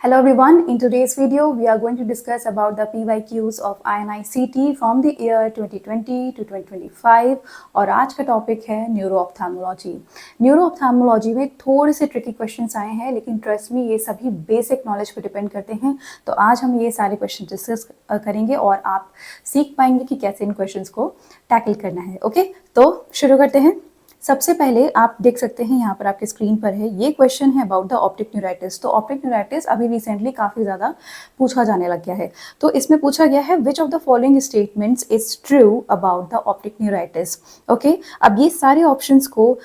Hello everyone, in today's video we are going to discuss about the PYQs of INI-CT from the year 2020 to 2025 और आज का topic है neuro ophthalmology. Neuro ophthalmology में थोड़े से tricky questions आए हैं, लेकिन ट्रस्ट मी ये सभी बेसिक नॉलेज पे डिपेंड करते हैं। तो आज हम ये सारे क्वेश्चन डिस्कस करेंगे और आप सीख पाएंगे कि कैसे इन क्वेश्चंस को टैकल करना है। ओके, तो शुरू करते हैं। सबसे पहले आप देख सकते हैं यहाँ पर आपके स्क्रीन पर है, ये क्वेश्चन है अबाउट द ऑप्टिक न्यूराइटिस। तो ऑप्टिक न्यूराइटिस अभी रिसेंटली काफ़ी ज़्यादा पूछा जाने लग गया है। तो इसमें पूछा गया है which of the following statements is true about the optic neuritis. Okay, अब ये सारे ऑप्शंस को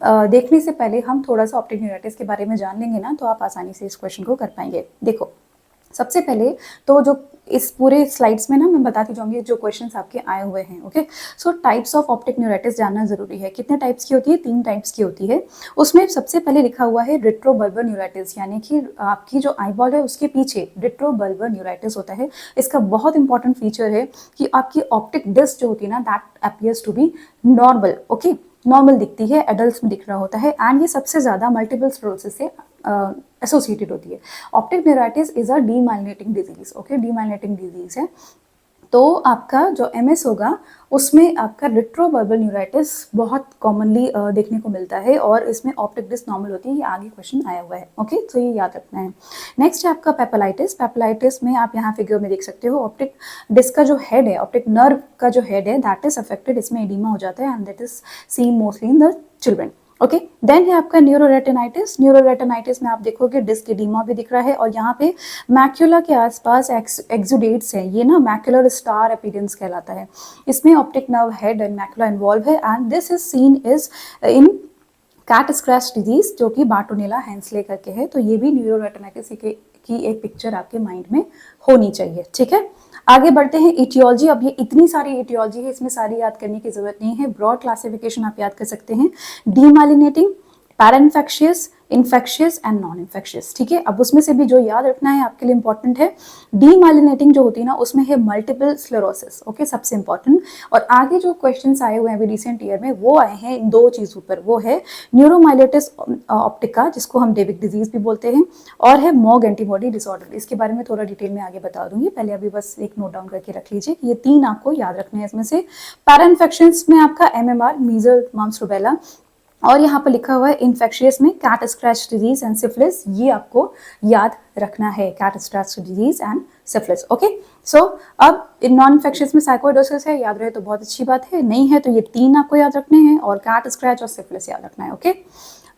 देखने से पहले हम थोड़ा सा ऑप्टिक न्यूराइटिस के बारे में जान लेंगे ना, तो आप आसानी से इस क्वेश्चन को कर पाएंगे। देखो, सबसे पहले तो जो इस पूरे स्लाइड्स में ना मैं बताती जाऊंगी जो क्वेश्चंस आपके आए हुए हैं। Okay, so types of optic neuritis जानना जरूरी है। कितने टाइप्स की होती है? 3 टाइप्स की होती है। उसमें सबसे पहले लिखा हुआ है रेट्रोबल्बर न्यूराइटिस, यानी कि आपकी जो आईबॉल है उसके पीछे रेट्रोबल्बर न्यूराइटिस होता है। इसका बहुत इंपॉर्टेंट फीचर है कि आपकी ऑप्टिक डिस्क जो होती है ना, that appears to be normal. Okay, normal दिखती है, एडल्ट्स में दिख रहा होता है, एंड ये सबसे ज़्यादा मल्टीपल स्क्लेरोसिस से एसोसिएटेड होती है। Optic neuritis is a demyelinating disease. Okay, demyelinating disease है। तो आपका जो एमएस होगा उसमें आपका रेट्रोबल्बर न्यूराइटिस बहुत कॉमनली देखने को मिलता है और इसमें ऑप्टिक डिस्क नॉर्मल होती है। ये आगे क्वेश्चन आया हुआ है। ओके, तो ये याद रखना है। नेक्स्ट है आपका पेपेलाइटिस। पेपेलाइटिस में आप यहाँ फिगर में देख सकते हो, ऑप्टिक डिस्क का जो हेड है, ऑप्टिक नर्व का जो हेड है, दैट इज अफेक्टेड। इसमें एडिमा हो जाता है and that is seen mostly in the children. Okay, then है आपका न्यूरोरेटिनाइटिस। न्यूरोरेटिनाइटिस में आप देखोगे डिस्क एडिमा भी दिख रहा है और यहाँ पे मैक्यूला के आसपास एक्सुडेट्स हैं। ये ना मैक्यूलर स्टार अपीयरेंस कहलाता है। इसमें optic nerve head and macula involve है and this is seen is in cat scratch disease, जो कि बार्टोनेला हैंसले करके है। तो ये भी न्यूरोरेटिनाइटिस की एक पिक्चर आपके माइंड में होनी चाहिए। ठीक है, आगे बढ़ते हैं। इटियोलॉजी, अब ये इतनी सारी इटियोलॉजी है, इसमें सारी याद करने की जरूरत नहीं है। ब्रॉड क्लासिफिकेशन आप याद कर सकते हैं, demyelinating, parainfectious, infectious and non infectious. ठीक है, अब उसमें से भी जो याद रखना है आपके लिए इंपॉर्टेंट है, डीमाइलिनेटिंग जो होती है ना, उसमें है मल्टीपल स्क्लेरोसिस। ओके, सबसे इंपॉर्टेंट। और आगे जो क्वेश्चंस आए हुए हैं अभी रिसेंट ईयर में, वो आए हैं इन 2 चीजों पर। वो है न्यूरोमाइलिटिस ऑप्टिका, जिसको हम डेविक डिजीज भी बोलते हैं, और है मॉग एंटीबॉडी डिसऑर्डर। इसके बारे में थोड़ा डिटेल में आगे बता दूंगी, पहले अभी बस एक नोट डाउन करके रख लीजिए। ये 3 आपको याद रखने हैं इसमें से। पैराइन्फेक्शंस में आपका एमएमआर, मीजल, मम्प्स, रूबेला, और यहाँ पर लिखा हुआ है इन्फेक्शियस में cat scratch disease and syphilis. ये आपको याद रखना है, cat scratch disease and syphilis. Okay, so अब इन नॉन इन्फेक्शियस में साइकोइडोसिस है, याद रहे तो बहुत अच्छी बात है। नहीं है तो ये 3 आपको याद रखने हैं और कैट स्क्रैच और सिफिलिस याद रखना है। ओके,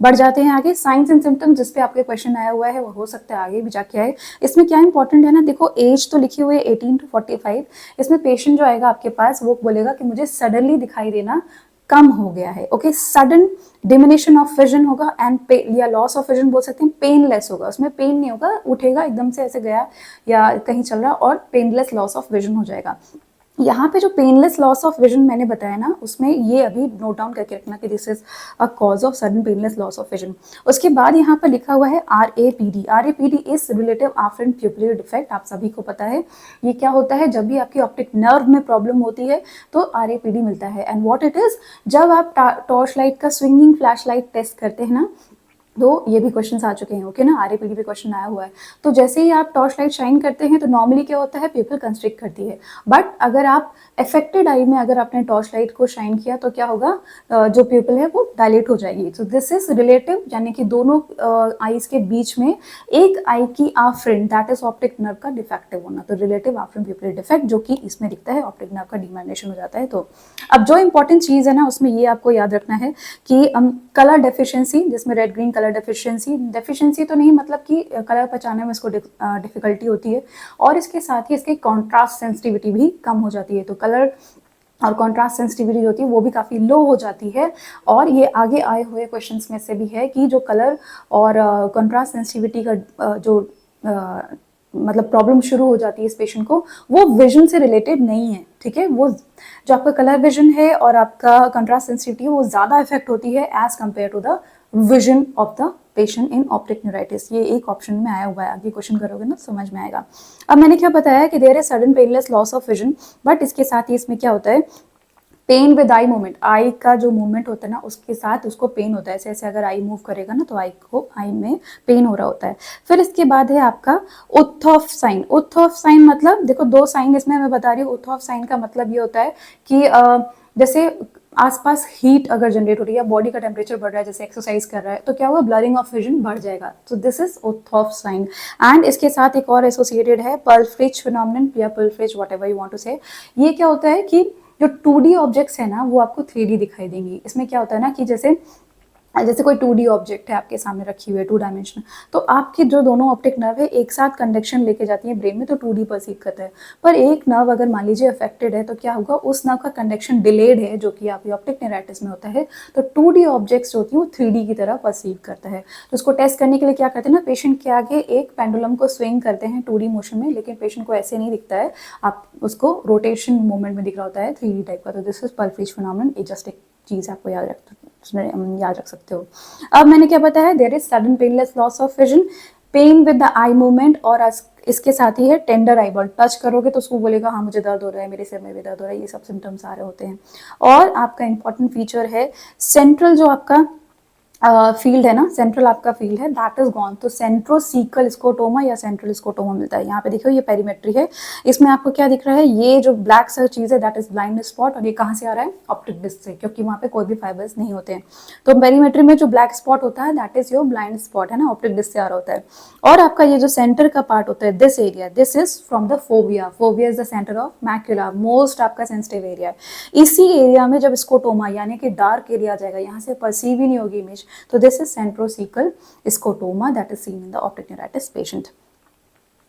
बढ़ जाते हैं आगे। साइंस एंड सिम्टम्स, जिस पे आपके क्वेश्चन आया हुआ है, वो हो सकता है आगे भी जाके आए। इसमें क्या इंपॉर्टेंट है ना, देखो एज तो लिखी हुई है 18 to 45। इसमें पेशेंट जो आएगा आपके पास वो बोलेगा कि मुझे सडनली दिखाई देना कम हो गया है। Okay, sudden diminishing of vision होगा एंड या लॉस ऑफ विजन बोल सकते हैं। पेनलेस होगा, उसमें पेन नहीं होगा, उठेगा एकदम से ऐसे गया या कहीं चल रहा, और पेनलेस लॉस ऑफ विजन हो जाएगा। यहाँ पे जो पेनलेस लॉस ऑफ विजन मैंने बताया ना, उसमें ये अभी नोट डाउन करके रखना कि this is a cause of sudden painless loss of vision. उसके बाद यहाँ पर लिखा हुआ है RAPD। RAPD is relative afferent pupillary defect. आप सभी को पता है ये क्या होता है। जब भी आपकी ऑप्टिक नर्व में प्रॉब्लम होती है तो RAPD मिलता है। एंड व्हाट इट इज, जब आप टॉर्च लाइट का स्विंगिंग फ्लैश लाइट टेस्ट करते हैं ना, तो ये भी क्वेश्चंस आ चुके हैं। ओके ना, RAPD पे क्वेश्चन आया हुआ है। तो जैसे ही आप टॉर्च लाइट शाइन करते हैं तो नॉर्मली क्या होता है, प्यूपिल कंस्ट्रिक्ट करती है। बट अगर आप अफेक्टेड आई में अगर आपने टॉर्च लाइट को शाइन किया तो क्या होगा, जो प्यूपिल है वो डायलेट हो जाएगी। तो दिस इज रिलेटिव, यानी कि दोनों आईज के बीच में एक आई की आफ्रेंट, दैट इज ऑप्टिक नर्व का डिफेक्टिव होना। तो रिलेटिव आफ्रेंट प्यूपिल डिफेक्ट, जो कि इसमें दिखता है, ऑप्टिक नर्व का डिमाइलिनेशन हो जाता है। तो अब जो इंपॉर्टेंट चीज है ना, उसमें ये आपको याद रखना है कि कलर डेफिशिएंसी, जिसमें रेड ग्रीन कलर डेफिशिएंसी तो नहीं, मतलब कि कलर पहचानने में इसको डिफिकल्टी होती है, और इसके साथ ही इसकी कॉन्ट्रास्ट सेंसिटिविटी भी कम हो जाती है। तो कलर और कॉन्ट्रास्ट सेंसिटिविटी होती है वो भी काफ़ी लो हो जाती है। और ये आगे आए हुए क्वेश्चंस में से भी है कि जो कलर और कॉन्ट्रास्ट सेंसिटिविटी का जो मतलब प्रॉब्लम शुरू हो जाती है इस पेशेंट को, वो विजन से रिलेटेड नहीं है। ठीक है, वो जो आपका कलर विजन है और आपका कंट्रास्ट सेंसिटिविटी है वो ज़्यादा इफेक्ट होती है as compare to the vision of the patient in optic neuritis. ये एक ऑप्शन में आया हुआ है, आगे क्वेश्चन करोगे ना समझ में आएगा। अब मैंने क्या बताया कि there is sudden painless loss of vision, but इसके साथ ही इसमें क्या होता है, pain with eye movement, eye का जो मूवमेंट होता है ना उसके साथ उसको पेन होता है, ऐसे ऐसे अगर आई मूव करेगा ना तो आई में पेन हो रहा होता है। फिर इसके बाद है आपका उत्थॉफ साइन। उत्थॉफ साइन मतलब देखो दो साइन इसमें मैं बता रही हूँ। उत्थॉफ साइन का मतलब ये होता है कि जैसे आसपास हीट अगर जनरेट हो रही है, बॉडी का टेम्परेचर बढ़ रहा है, जैसे एक्सरसाइज कर रहा है, तो क्या होगा, ब्लरिंग ऑफ विजन बढ़ जाएगा। तो दिस इज उत्थॉफ साइन। एंड इसके साथ एक और एसोसिएटेड है पर्लफ्रिज फिनोमिनन या पर्लफ्रिज, व्हाटएवर यू वांट टू से। ये क्या होता है कि जो 2D ऑब्जेक्ट्स है ना वो आपको 3D दिखाई देंगी। इसमें क्या होता है ना कि जैसे कोई 2D ऑब्जेक्ट है आपके सामने रखी हुई है, 2 डायमेंशनल, तो आपके जो दोनों ऑप्टिक नर्व है एक साथ कंडक्शन लेके जाती है ब्रेन में, तो 2D परसीव करता है। पर एक नर्व अगर मान लीजिए अफेक्टेड है तो क्या होगा, उस नर्व का कंडक्शन डिलेड है, जो कि आपकी ऑप्टिक नेराइटिस में होता है, तो 2D ऑब्जेक्ट्स जो होती है वो 3D की तरह परसीव करता है। तो उसको टेस्ट करने के लिए क्या करते हैं ना, पेशेंट के आगे एक पेंडुलम को स्विंग करते हैं 2D मोशन में, लेकिन पेशेंट को ऐसे नहीं दिखता है, आप उसको रोटेशन मूवमेंट में दिख रहा होता है 3D टाइप का। तो दिस इज पर्लफ्रिज फिनोमिनन। ये जस्ट एक चीज आपको याद रख सकते हो। अब मैंने क्या बताया, there is sudden painless loss of vision, pain with the eye movement, और इसके साथ ही है टेंडर आईबॉल। टच करोगे तो उसको बोलेगा हाँ मुझे दर्द हो रहा है, मेरे सिर में भी दर्द हो रहा है, ये सब सिम्टम्स आ रहे होते हैं। और आपका इंपॉर्टेंट फीचर है सेंट्रल जो आपका फील्ड है ना, सेंट्रल आपका फील्ड है, दैट इज गॉन। तो सेंट्रोसीकल स्कोटोमा या सेंट्रल स्कोटोमा मिलता है। यहाँ पे देखो ये पेरीमेट्री है, इसमें आपको क्या दिख रहा है, ये जो ब्लैक सा चीज है दैट इज ब्लाइंड स्पॉट, और ये कहाँ से आ रहा है, ऑप्टिक डिस्क से, क्योंकि वहाँ पे कोई भी फाइबर्स नहीं होते हैं। तो पेरीमेट्री में जो ब्लैक स्पॉट होता है that is your blind spot, है ना, ऑप्टिक डिस्क से आ रहा होता है। और आपका ये जो सेंटर का पार्ट होता है, this area, this is from the fovea. Fovea is the centre of macula, most आपका सेंसिटिव एरिया है। इसी एरिया में जब स्कोटोमा यानी कि डार्क एरिया आ जाएगा, यहाँ से परसीव ही नहीं होगी इमेज, तो this is centrocecal scotoma that is seen in the optic neuritis patient.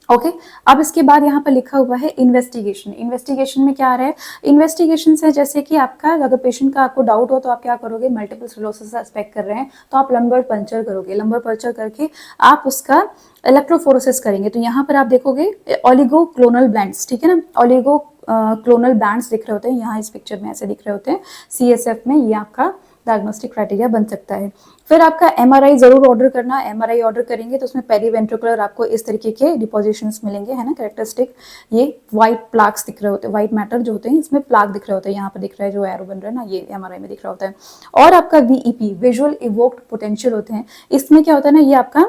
Okay अब इसके बाद यहाँ पर लिखा हुआ है इन्वेस्टिगेशन। इन्वेस्टिगेशन में क्या आ रहा है, इन्वेस्टिगेशन से जैसे कि आपका अगर पेशेंट का आपको डाउट हो तो आप क्या करोगे, मल्टीपल स्क्लेरोसिस सस्पेक्ट कर रहे हैं तो आप लंबर पंचर करोगे। लंबर पंचर करके आप उसका इलेक्ट्रोफोरेसिस करेंगे। तो यहाँ पर आप देखोगे ऑलिगो क्लोनल बैंड्स, ठीक है ना, ऑलिगो क्लोनल बैंड्स दिख रहे होते हैं, यहाँ इस पिक्चर में ऐसे दिख रहे होते हैं। CSF में ये आपका डायग्नोस्टिक क्राइटेरिया बन सकता है। फिर आपका MRI जरूर ऑर्डर करना। MRI ऑर्डर करेंगे तो उसमें पेरीवेंट्रिकुलर आपको इस तरीके के डिपोजिशंस मिलेंगे, है ना, कैरेक्टरिस्टिक। ये व्हाइट प्लाक्स दिख रहे होते हैं, व्हाइट मैटर जो होते हैं इसमें प्लाक दिख रहे होते हैं, यहाँ पर दिख रहा है जो एरो बन रहा है ना, ये MRI में दिख रहा होता है। और आपका VEP विजुअल इवोक्ड पोटेंशियल होते हैं, इसमें क्या होता है ना, ये आपका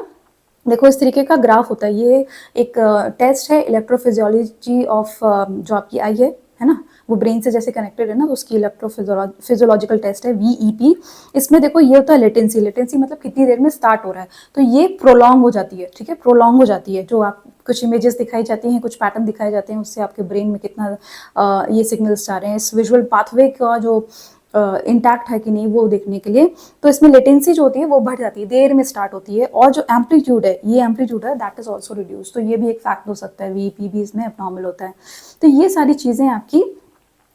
देखो इस तरीके का ग्राफ होता है। ये एक टेस्ट है इलेक्ट्रोफिजियोलॉजी ऑफ जो आपकी आई है ना, वो ब्रेन से जैसे कनेक्टेड है ना, तो उसकी इलेक्ट्रोफिजियोलॉजिकल टेस्ट है VEP। इसमें देखो ये होता है लेटेंसी। लेटेंसी मतलब कितनी देर में स्टार्ट हो रहा है, तो ये प्रोलॉन्ग हो जाती है, ठीक है, प्रोलॉन्ग हो जाती है। जो आप कुछ इमेजेस दिखाई जाती हैं, कुछ पैटर्न दिखाए जाते हैं, उससे आपके ब्रेन में कितना ये सिग्नल्स जा रहे हैं, इस विजुअल पाथवे का जो इंटैक्ट है कि नहीं वो देखने के लिए। तो इसमें लेटेंसी जो होती है वो बढ़ जाती है, देर में स्टार्ट होती है। और जो एम्पलीट्यूड है, ये एम्पलीट्यूड है दैट इज ऑल्सो रिड्यूस। तो ये भी एक फैक्ट हो सकता है, VEP भी इसमें एबनॉर्मल होता है। तो ये सारी चीजें आपकी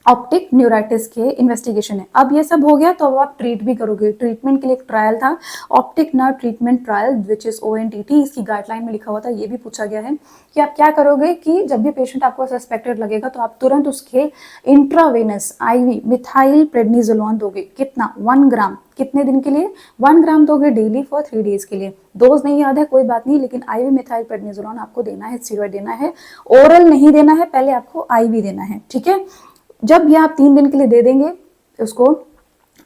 ऑप्टिक न्यूराइटिस के इन्वेस्टिगेशन है। अब ये सब हो गया तो अब आप ट्रीट भी करोगे। ट्रीटमेंट के लिए एक ट्रायल था, optic nerve treatment trial which is ONTT। इसकी गाइडलाइन में लिखा हुआ था, ये भी पूछा गया है कि आप क्या करोगे कि जब भी पेशेंट आपको सस्पेक्टेड लगेगा तो आप तुरंत उसके इंट्रावेनस IV मिथाइल प्रेडनिजोलोन दोगे। कितना, 1 ग्राम। कितने दिन के लिए, 1 ग्राम दोगे डेली फॉर 3 डेज के लिए। डोज नहीं याद है कोई बात नहीं, लेकिन IV मिथाइल प्रेडनिजोलोन आपको देना है, स्टीरॉयड देना है। ओरल नहीं देना है, पहले आपको IV देना है, ठीक है। जब ये आप 3 दिन के लिए दे देंगे उसको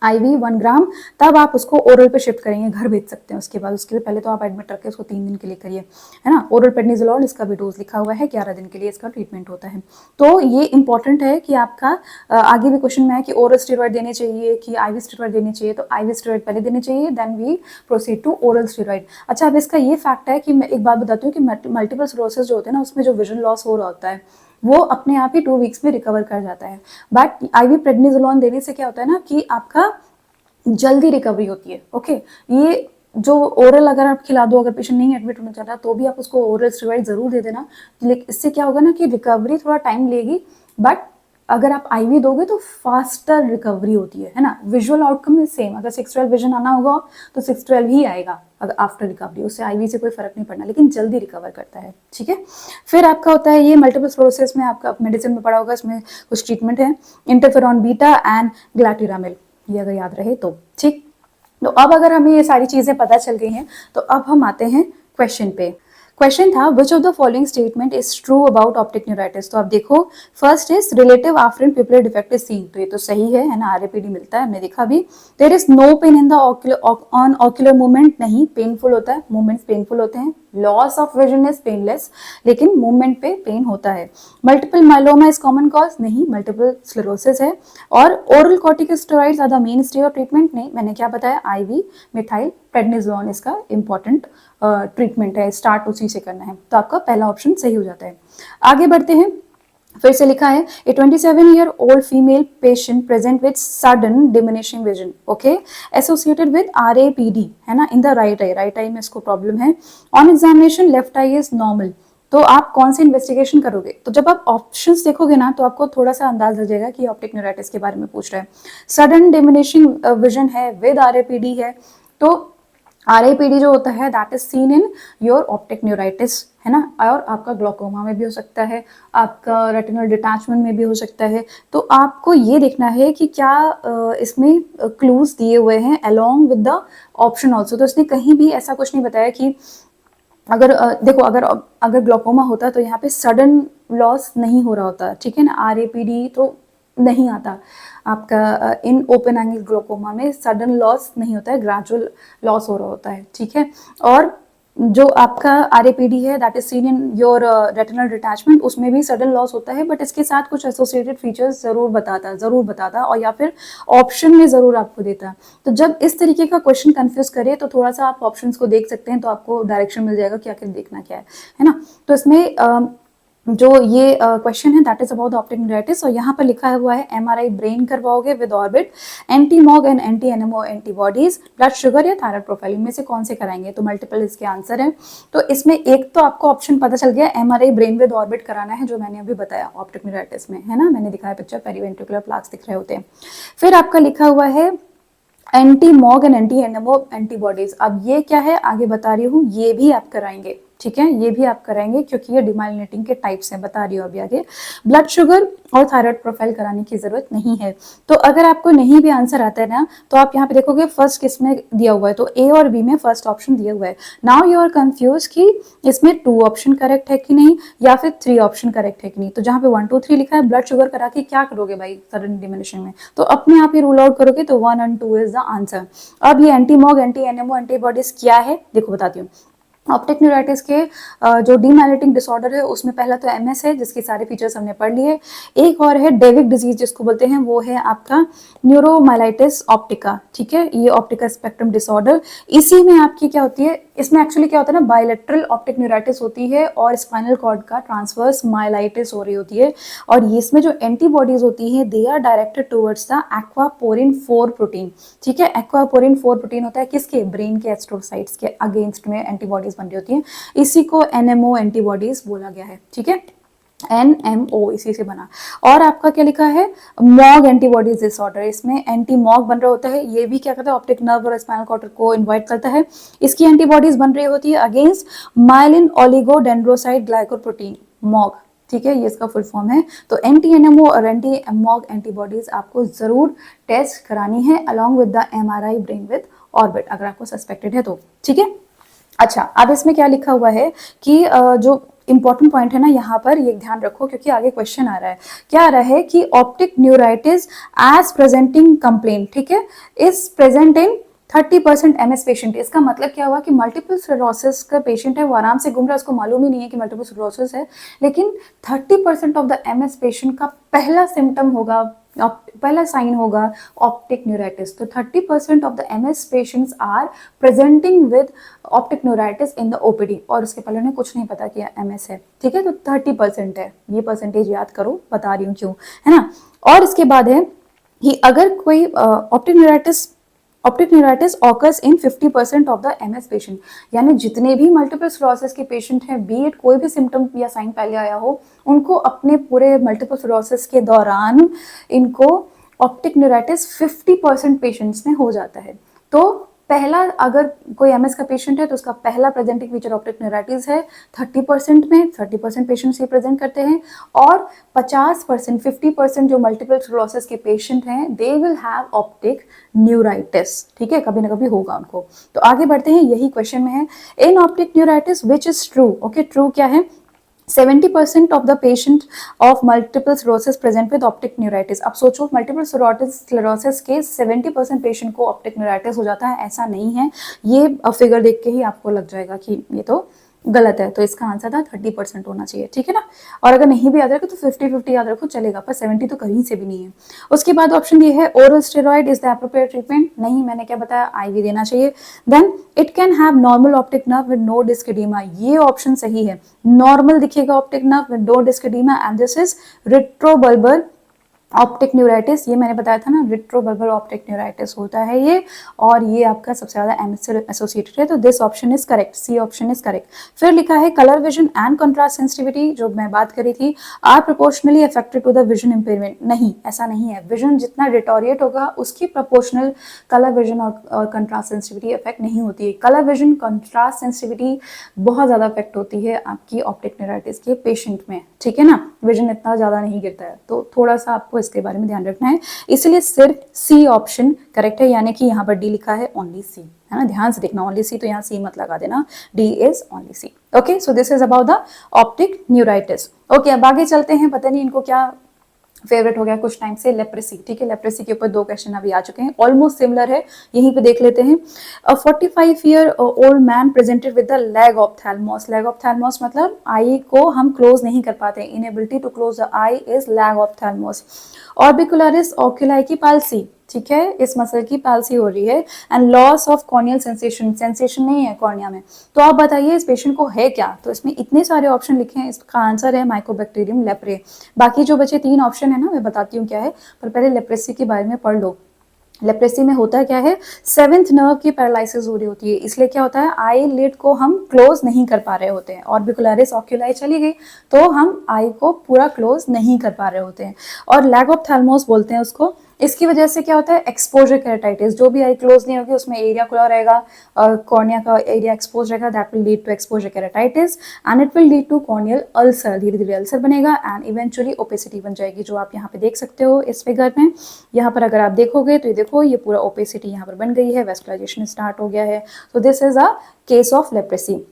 IV 1 ग्राम, तब आप उसको ओरल पे शिफ्ट करेंगे, घर भेज सकते हैं। उसके बाद उसके लिए पहले तो आप एडमिट रखें उसको 3 दिन के लिए करिए, है ना। ओरल प्रेडनिजोलोन, इसका भी डोज लिखा हुआ है, 11 दिन के लिए इसका ट्रीटमेंट होता है। तो ये इंपॉर्टेंट है कि आपका आगे भी क्वेश्चन में है कि ओरल स्टेरॉइड देने चाहिए कि IV स्टेरॉइड देनी चाहिए। तो IV स्टेरॉइड पहले देने चाहिए, then we proceed to oral steroid. अच्छा, अब इसका ये फैक्ट है कि मैं एक बात बताती हूँ कि मल्टीपल स्क्लेरोसिस जो होते हैं ना, उसमें जो विजन लॉस हो रहा होता है वो अपने आप ही 2 वीक्स में रिकवर कर जाता है। बट IV प्रेडनिजोलोन देने से क्या होता है ना कि आपका जल्दी रिकवरी होती है। ओके, ये जो ओरल अगर आप खिला दो, अगर पेशेंट नहीं एडमिट होना चाहता तो भी आप उसको ओरल स्टेरॉइड जरूर दे देना। लेकिन इससे क्या होगा ना कि रिकवरी थोड़ा टाइम लेगी, बट अगर आप IV दोगे तो फास्टर रिकवरी होती है ना। विजुअल आउटकम इज सेम, अगर 612 विजन आना होगा तो 612 ही आएगा अगर आफ्टर रिकवरी, उससे IV से कोई फर्क नहीं पड़ना, लेकिन जल्दी रिकवर करता है, ठीक है। फिर आपका होता है ये मल्टीपल स्क्लेरोसिस में आपका मेडिसिन में पढ़ा होगा, इसमें कुछ ट्रीटमेंट है, इंटरफेरॉन बीटा एंड ग्लैटिरामिल, ये अगर याद रहे तो, ठीक। तो अब अगर हमें ये सारी चीजें पता चल गई हैं तो अब हम आते हैं क्वेश्चन पे। क्वेश्चन था which of the following statement is true about optic neuritis. तो आप देखो, first is relative after pupillary defect is seen, तो ये तो सही है ना, आरएपीडी मिलता है, हमने देखा भी। There is no pain in the on ocular movement, नहीं, पेनफुल होता है, मूवमेंट्स पेनफुल होते हैं। Loss of vision is painless, लेकिन मूवमेंट पे पेन होता है। Multiple myeloma is common cause, नहीं, मल्टीपल स्क्लेरोसिस है। और oral corticosteroids are the main stay of treatment, नहीं, मैंने क्या बताया, आईवी मिथाइल प्रेडनिसोलोन इसका इंपॉर्टेंट ट्रीटमेंट है, स्टार्ट उसी से करना है। तो आपका पहला ऑप्शन सही हो जाता है। आगे बढ़ते हैं, फिर से लिखा है a 27-year-old female patient present with sudden diminishing vision, okay, associated with RAPD, है ना, इन द राइट आई में इसको प्रॉब्लम है। On examination left I is normal, तो आप कौन सी इन्वेस्टिगेशन करोगे? तो जब आप ऑप्शंस देखोगे ना, तो आपको थोड़ा सा अंदाज लग जाएगा कि ऑप्टिक न्यूराइटिस के बारे में पूछ रहा है। सडन डिमिनिशिंग विजन है, विद आरएपीडी है, तो आरआईपीडी जो होता है that is seen in your optic neuritis, है ना, और आपका ग्लोकोमा में भी हो सकता है, आपका रेटिनल डिटैचमेंट में भी हो सकता है। तो आपको ये देखना है कि क्या इसमें क्लूज दिए हुए हैं along with the option also. तो इसने कहीं भी ऐसा कुछ नहीं बताया कि अगर देखो, अगर ग्लोकोमा होता तो यहाँ पे सडन लॉस नहीं हो रहा होता, ठीक है ना, आरएपीडी तो नहीं आता आपका इन ओपन एंगल ग्लोकोमा में सडन लॉस नहीं होता है, ग्रेजुअल लॉस हो रहा होता है, ठीक है। और जो आपका आरएपीडी है that is seen in your retinal detachment, उसमें भी सडन लॉस होता है, बट इसके साथ कुछ एसोसिएटेड फीचर्स जरूर बताता और या फिर ऑप्शन में जरूर आपको देता। तो जब इस तरीके का क्वेश्चन कंफ्यूज करे तो थोड़ा सा आप ऑप्शंस को देख सकते हैं, तो आपको डायरेक्शन मिल जाएगा कि आखिर देखना क्या है ना। तो इसमें जो ये क्वेश्चन है that is about optic neuritis, और यहाँ पर लिखा हुआ है एमआरआई ब्रेन करवाओगे with orbit, anti Mog and anti NMO antibodies, blood sugar या थायराइड प्रोफाइल, में से कौन से कराएंगे? तो मल्टीपल इसके आंसर है। तो इसमें एक तो आपको ऑप्शन पता चल गया, एमआरआई ब्रेन विद ऑर्बिट कराना है, जो मैंने अभी बताया ऑप्टिक न्यूराइटिस में, है ना, मैंने दिखाया पिक्चर, पेरीवेंट्रिकुलर प्लाक्स दिख रहे होते हैं। फिर आपका लिखा हुआ है anti Mog and anti NMO antibodies. अब ये क्या है आगे बता रही हूँ, ये भी आप कराएंगे, ठीक है, ये भी आप कराएंगे क्योंकि ये डिमाइलिनेटिंग के टाइप्स हैं, बता रही हूँ अभी आगे। ब्लड शुगर और थायराइड प्रोफाइल कराने की जरूरत नहीं है। तो अगर आपको नहीं भी आंसर आता है ना, तो आप यहाँ पे देखोगे फर्स्ट किस में दिया हुआ है, तो ए और बी में फर्स्ट ऑप्शन दिया हुआ है। नाउ यू आर कंफ्यूज कि इसमें 2 ऑप्शन करेक्ट है कि नहीं, या फिर 3 ऑप्शन करेक्ट है कि नहीं। तो जहाँ पे 1 2 3 लिखा है, ब्लड शुगर करा के क्या करोगे भाई सडन डिमिनिशिंग में, तो अपने आप ही रूल आउट करोगे, तो 1 और 2 इज द आंसर। अब ये anti Mog anti NMO antibodies क्या है, देखो बताती हूँ। ऑप्टिक न्यूराइटिस के जो डीमाइलिनेटिंग डिसऑर्डर है उसमें पहला तो एमएस है, जिसके सारे फीचर्स हमने पढ़ लिए। एक और है डेविक डिजीज जिसको बोलते हैं, वो है आपका न्यूरोमाइलाइटिस ऑप्टिका, ठीक है, ये ऑप्टिका स्पेक्ट्रम डिसऑर्डर। इसी में आपकी क्या होती है, इसमें एक्चुअली क्या होता है ना, बायलैटरल ऑप्टिक न्यूराइटिस होती है और स्पाइनल कॉर्ड का ट्रांसवर्स माइलाइटिस हो रही होती है। और इसमें जो एंटीबॉडीज होती है they are directed towards the aquaporin 4 protein, ठीक है। एक्वापोरिन 4 प्रोटीन होता है किसके, ब्रेन के एस्ट्रोसाइट्स के अगेंस्ट में एंटीबॉडीज बन रही होती है, इसी को एनएमओ एंटीबॉडीज बोला गया है, ठीक है, एनएमओ इसी से बना। और आपका क्या लिखा है, मॉग एंटीबॉडीज डिसऑर्डर, इसमें एंटी मॉग बन रहा होता है, ये भी क्या करता है, ऑप्टिक नर्व और स्पाइनल कॉर्ड को इन्वाइट करता है। इसकी एंटीबॉडीज बन रही होती है against myelin oligodendrocyte glycoprotein, Mog, ठीक है, ये इसका फुल फॉर्म है। तो एंटी एनएमओ और एंटी मॉग एंटीबॉडीज आपको जरूर टेस्ट करानी है along with the MRI brain with orbit, अगर आपको सस्पेक्टेड है तो, ठीक है। अच्छा, अब इसमें क्या लिखा हुआ है कि जो इंपॉर्टेंट पॉइंट है ना यहाँ पर, ये ध्यान रखो क्योंकि आगे क्वेश्चन आ रहा है। क्या आ रहा है कि optic neuritis as presenting complain, ठीक है, is present in 30% MS patient. इसका मतलब क्या हुआ कि मल्टीपल स्क्लेरोसिस का पेशेंट है, वो आराम से घूम रहा है, उसको मालूम ही नहीं है कि मल्टीपल स्क्लेरोसिस है, लेकिन 30% ऑफ द एमएस पेशेंट का पहला सिम्टम होगा, पहला साइन होगा ऑप्टिक न्यूराइटिस। तो 30% of the MS patients are presenting with optic neuritis in the OPD, और उसके पहले उन्हें कुछ नहीं पता कि एमएस है, ठीक है। तो 30% है, ये परसेंटेज याद करो, बता रही हूँ क्यों, है ना। और इसके बाद है कि अगर कोई optic neuritis occurs in 50% of the MS patient, यानी जितने भी मल्टीपल स्क्लेरोसिस के पेशेंट हैं, बी इट कोई भी सिम्टम या साइन पहले आया हो, उनको अपने पूरे मल्टीपल स्क्लेरोसिस के दौरान इनको ऑप्टिक न्यूराइटिस 50% पेशेंट्स में हो जाता है। तो पहला, अगर कोई एमएस का पेशेंट है तो उसका पहला प्रेजेंटिंग फीचर ऑप्टिक न्यूराइटिस है 30% में, 30% पेशेंट्स ये प्रेजेंट करते हैं। और 50%, 50% जो मल्टीपल स्क्लेरोसिस के पेशेंट हैं they will have optic neuritis, ठीक है, कभी ना कभी होगा उनको। तो आगे बढ़ते हैं, यही क्वेश्चन में है, in optic neuritis which is true. Okay, true क्या है, 70% of the patient of multiple sclerosis present with optic neuritis. अब सोचो, मल्टीपल स्क्लेरोसिस के 70% पेशेंट को ऑप्टिक न्यूराइटिस हो जाता है, ऐसा नहीं है। ये फिगर देख के ही आपको लग जाएगा कि ये तो गलत है, तो इसका आंसर था 30% होना चाहिए, ठीक है ना। और अगर नहीं भी याद रखो तो 50-50 याद रखो चलेगा, पर 70 तो कहीं से भी नहीं है। उसके बाद ऑप्शन ये है, oral steroid is the appropriate treatment. नहीं, मैंने क्या बताया, आईवी देना चाहिए। Then it can have normal optic nerve with no disc edema, ये ऑप्शन सही है, नॉर्मल दिखेगा optic nerve with no disc oedema and this is retrobulbar optic neuritis. ये मैंने बताया था ना, रिट्रोबल्बर ऑप्टिक न्यूराइटिस होता है ये, और ये आपका सबसे ज्यादा एमएस से एसोसिएटेड है, तो this option is correct, C option is correct. फिर लिखा है, colour vision and contrast sensitivity, जो मैं बात करी थी, are proportionally affected to the vision impairment. नहीं, ऐसा नहीं है, विजन जितना डिटोरिएट होगा उसकी प्रोपोर्शनल कलर विजन और कंट्रास्ट सेंसिटिविटी इफेक्ट नहीं होती है। कलर विजन, कंट्रास्ट सेंसिटिविटी बहुत ज्यादा इफेक्ट होती है आपकी ऑप्टिक न्यूराइटिस के पेशेंट में, ठीक है ना, विजन इतना ज्यादा नहीं गिरता है, तो थोड़ा सा आपको इसके बारे में ध्यान रखना है। इसलिए सिर्फ सी ऑप्शन करेक्ट है, यानी कि यहाँ पर डी लिखा है ओनली सी, है ना, ध्यान से देखना, ओनली सी, तो यहाँ सी मत लगा देना, D is only C. Okay, so this is about the optic neuritis. Okay, अब आगे चलते हैं, पता नहीं इनको क्या फेवरेट हो गया कुछ टाइम से, लेप्रेसी, ठीक है, लेप्रेसी के ऊपर 2 क्वेश्चन अभी आ चुके हैं, ऑलमोस्ट सिमिलर है, यहीं पे देख लेते हैं। 45-year old man presented with the lagophthalmos. Lagophthalmos मतलब आई को हम क्लोज नहीं कर पाते, inability to close the eye is lagophthalmos. Orbicularis oculi की पाल्सी, ठीक है, इस मसल की पाल्सी हो रही है, and loss of corneal sensation, sensation नहीं है कॉर्निया में। तो आप बताइए इस पेशेंट को है क्या, तो इसमें इतने सारे ऑप्शन लिखे हैं, इसका आंसर है माइकोबैक्टीरियम लेप्रे। बाकी जो बचे 3 ऑप्शन है ना, मैं बताती हूँ क्या है, पर पहले लेप्रेसी के बारे में पढ़ लो। लेप्रेसी में होता क्या है, 7th नर्व की पैरालिसिस हो रही होती है, इसलिए क्या होता है, आई लिड को हम क्लोज नहीं कर पा रहे होते हैं, ऑर्बिकुलरिस ओक्यूलाई चली गई तो हम आई को पूरा क्लोज नहीं कर पा रहे होते हैं, और लैग ऑप्थैल्मोस बोलते हैं उसको। इसकी वजह से क्या होता है, एक्सपोजर केराटाइटिस, जो भी आई क्लोज नहीं होगी उसमें एरिया खुला रहेगा, कॉर्निया का एरिया एक्सपोज रहेगा, that will lead to exposure keratitis and it will lead to corneal ulcer, धीरे धीरे अल्सर बनेगा एंड इवेंचुअली ओपेसिटी बन जाएगी, जो आप यहाँ पे देख सकते हो इस फिगर में। यहाँ पर अगर आप देखोगे तो ये देखो, ये पूरा ओपेसिटी यहाँ पर बन गई है, वेस्कुलराइजेशन स्टार्ट हो गया है, तो this is a case of leprosy.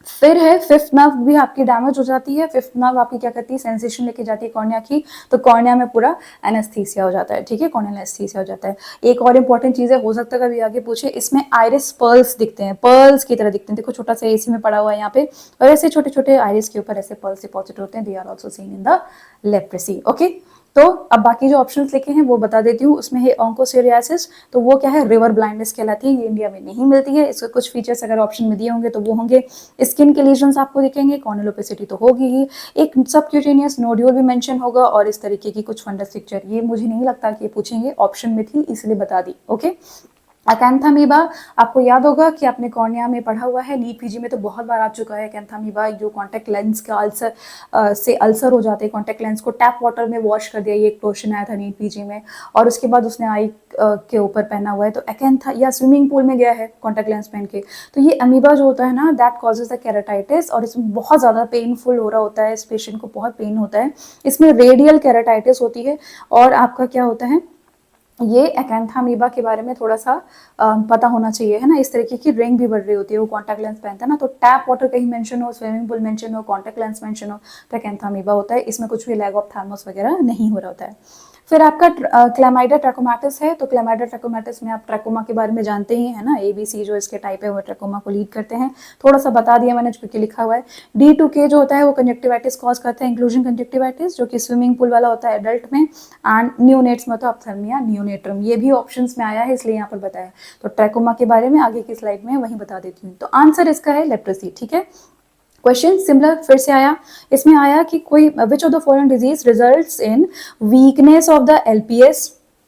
फिर है 5th नर्व भी आपकी डैमेज हो जाती है, 5th नर्व आपकी क्या करती है, सेंसेशन लेके जाती है कॉर्निया की, तो कॉर्निया में पूरा एनेस्थीसिया हो जाता है, ठीक है, कॉर्नियल एनेस्थीसिया हो जाता है। एक और इंपॉर्टेंट चीज है, हो सकता है कभी आगे पूछे, इसमें आइरिस पर्ल्स दिखते हैं, पर्ल्स की तरह दिखते हैं, देखो छोटा सा एसी में पड़ा हुआ है यहाँ पे, और ऐसे छोटे छोटे आइरिस के ऊपर ऐसे पर्ल्स डिपॉजिट होते हैं, they are also seen in the leprosy. Okay, तो अब बाकी जो ऑप्शंस लिखे हैं वो बता देती हूँ। उसमें है ऑन्कोसोरियासिस, तो वो क्या है, रिवर ब्लाइंडनेस कहलाती है, ये इंडिया में नहीं मिलती है, इसके कुछ फीचर्स अगर ऑप्शन में दिए होंगे तो वो होंगे, स्किन के लीजन्स आपको दिखेंगे, कॉर्नियल ओपेसिटी तो होगी ही, एक सबक्यूटेनियस नोड्यूल भी मेंशन होगा, और इस तरीके की कुछ फंडस पिक्चर, ये मुझे नहीं लगता कि ये पूछेंगे, ऑप्शन में थी इसलिए बता दी। ओके, अकैंथामीबा, आपको याद होगा कि आपने कॉर्निया में पढ़ा हुआ है, नीट पीजी में तो बहुत बार आ चुका है अकैंथामीबा, जो कॉन्टैक्ट लेंस का अल्सर से अल्सर हो जाते हैं, कॉन्टैक्ट लेंस को टैप वाटर में वॉश कर दिया, ये एक क्वेश्चन आया था नीट पीजी में, और उसके बाद उसने आई के ऊपर पहना हुआ है, तो अकैंथा या स्विमिंग पूल में गया है कॉन्टैक्ट लेंस पहन के, तो ये अमीबा जो होता है ना, दैट कॉजेज द केराटाइटिस, और इसमें बहुत ज़्यादा पेनफुल हो रहा होता है, इस पेशेंट को बहुत पेन होता है, इसमें रेडियल केराटाइटिस होती है, और आपका क्या होता है, ये अकैंथामीबा के बारे में थोड़ा सा पता होना चाहिए, है ना, इस तरीके की रिंग भी बढ़ रही होती है, वो कॉन्टैक्ट लेंस पहनता है ना, तो टैप वाटर कहीं मेंशन हो, स्विमिंग पूल मेंशन हो, कॉन्टैक्ट लेंस मेंशन हो, तो अकैंथामीबा होता है, इसमें कुछ भी लैग ऑप्थैल्मोस वगैरह नहीं हो रहा होता है। फिर आपका क्लैमाइडा ट्रैकोमैटिस है, तो क्लैमाइडा ट्रैकोमैटिस में आप ट्रैकोमा के बारे में जानते ही है ना, ABC जो इसके टाइप है वो ट्रैकोमा को लीड करते हैं, थोड़ा सा बता दिया मैंने क्योंकि लिखा हुआ है। D2K जो होता है वो कंजक्टिवाइटिस कॉज करता है, इंक्लूजन कंजक्टिवाइटिस, जो कि स्विमिंग पूल वाला होता है एडल्ट में, एंड न्यूनेट्स में तो ऑप्थेल्मिया नियोनेट्रम, ये भी ऑप्शंस में आया है इसलिए यहाँ पर बताया, तो ट्रैकोमा के बारे में आगे की स्लाइड में वहीं बता देती हूँ। तो आंसर इसका है लेप्रेसी, ठीक है। क्वेश्चन सिमिलर फिर से आया, इसमें आया कि कोई which of the following disease results in weakness of the LPS,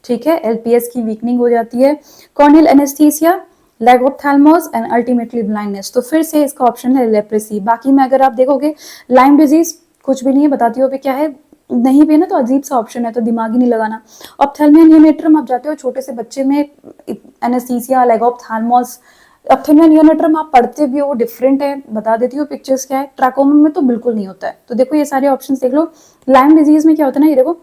ठीक है, LPS की वीकनिंग हो जाती है, corneal anaesthesia, lagophthalmos and ultimately blindness, तो फिर से इसका ऑप्शन है लेप्रेसी। बाकी में अगर आप देखोगे लाइम डिजीज कुछ भी नहीं है, बताती हूँ अभी क्या है, नहीं भी है ना तो अजीब सा ऑप्शन है, तो दिमाग ही नहीं लगाना। ऑप्थेल्मिया नियोनेट्रम आप जाते हो छोटे से बच्चे में, एनेस्थीसिया लेगोप्थाल्मोस। ऑप्थेल्मिया नियोनेट्रम आप पढ़ते भी हो, वो डिफरेंट है, बता देती हूँ पिक्चर्स क्या है। ट्रैकोमा में तो बिल्कुल नहीं होता है। तो देखो ये सारे ऑप्शन देख लो। लाइम डिजीज में क्या होता है ना, ये देखो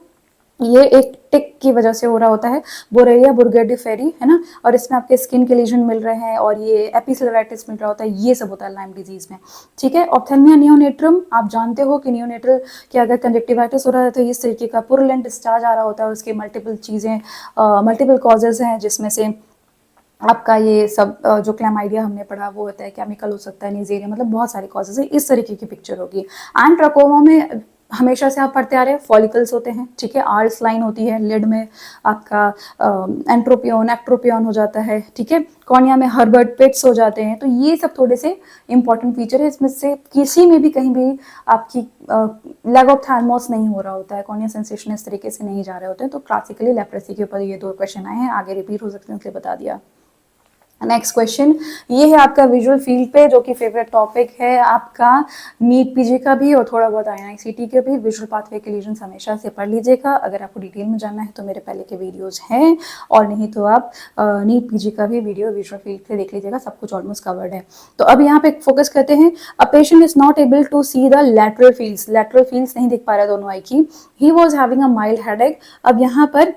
ये एक टिक की वजह से हो रहा होता है, बोरेलिया बुर्गेर्डिफेरी, है ना, और इसमें आपके स्किन के लीजन मिल रहे हैं और ये एपिसिलराइटिस मिल रहा होता है, ये सब होता है लाइम डिजीज में। ठीक है। ऑप्थेल्मिया नियोनेट्रम आप जानते हो कि नियोनेट्रल के अगर कंजक्टिवाइटिस हो रहा है तो इस तरीके का पुरलेंट डिस्चार्ज आ रहा होता है, उसके मल्टीपल चीज़ें, मल्टीपल कॉजेज हैं, जिसमें से आपका ये सब जो क्लैमाइडिया हमने पढ़ा वो होता है, केमिकल हो सकता है, नीजेरिया, मतलब बहुत सारे कॉजेज है, इस तरीके की पिक्चर होगी। एंड ट्रकोमा में हमेशा से आप पढ़ते आ रहे हैं, फॉलिकल्स होते हैं, ठीक है, आर्स लाइन होती है, लिड में आपका एंट्रोपियन एक्ट्रोपियन हो जाता है, ठीक है, कॉर्निया में हर्बर्ट पिट्स हो जाते हैं। तो ये सब थोड़े से इंपॉर्टेंट फीचर है, इसमें से किसी में भी कहीं भी आपकी लैग ऑफ थैलमोस नहीं हो रहा होता है, कॉर्निया सेंसेशन इस तरीके से नहीं जा रहे होते हैं। तो क्लासिकली लेप्रेसी के ऊपर ये 2 क्वेश्चन आए हैं, आगे रिपीट हो सकते हैं, इसलिए बता दिया। नेक्स्ट क्वेश्चन ये है आपका विजुअल फील्ड पे, जो कि फेवरेट टॉपिक है आपका नीट पीजी का भी और थोड़ा बहुत आईआईसीटी के भी। विजुअल पाथवे के लीजन्स हमेशा से पढ़ लीजिएगा, अगर आपको डिटेल में जानना है तो मेरे पहले के वीडियोस हैं, और नहीं तो आप नीट पीजी का भी वीडियो विजुअल फील्ड पे देख लीजिएगा, सब कुछ ऑलमोस्ट कवर्ड है। तो अब यहाँ पे फोकस करते हैं। A patient is not able to see the lateral fields नहीं दिख पा रहा दोनों आई की। He was having a mild headache. अब यहाँ पर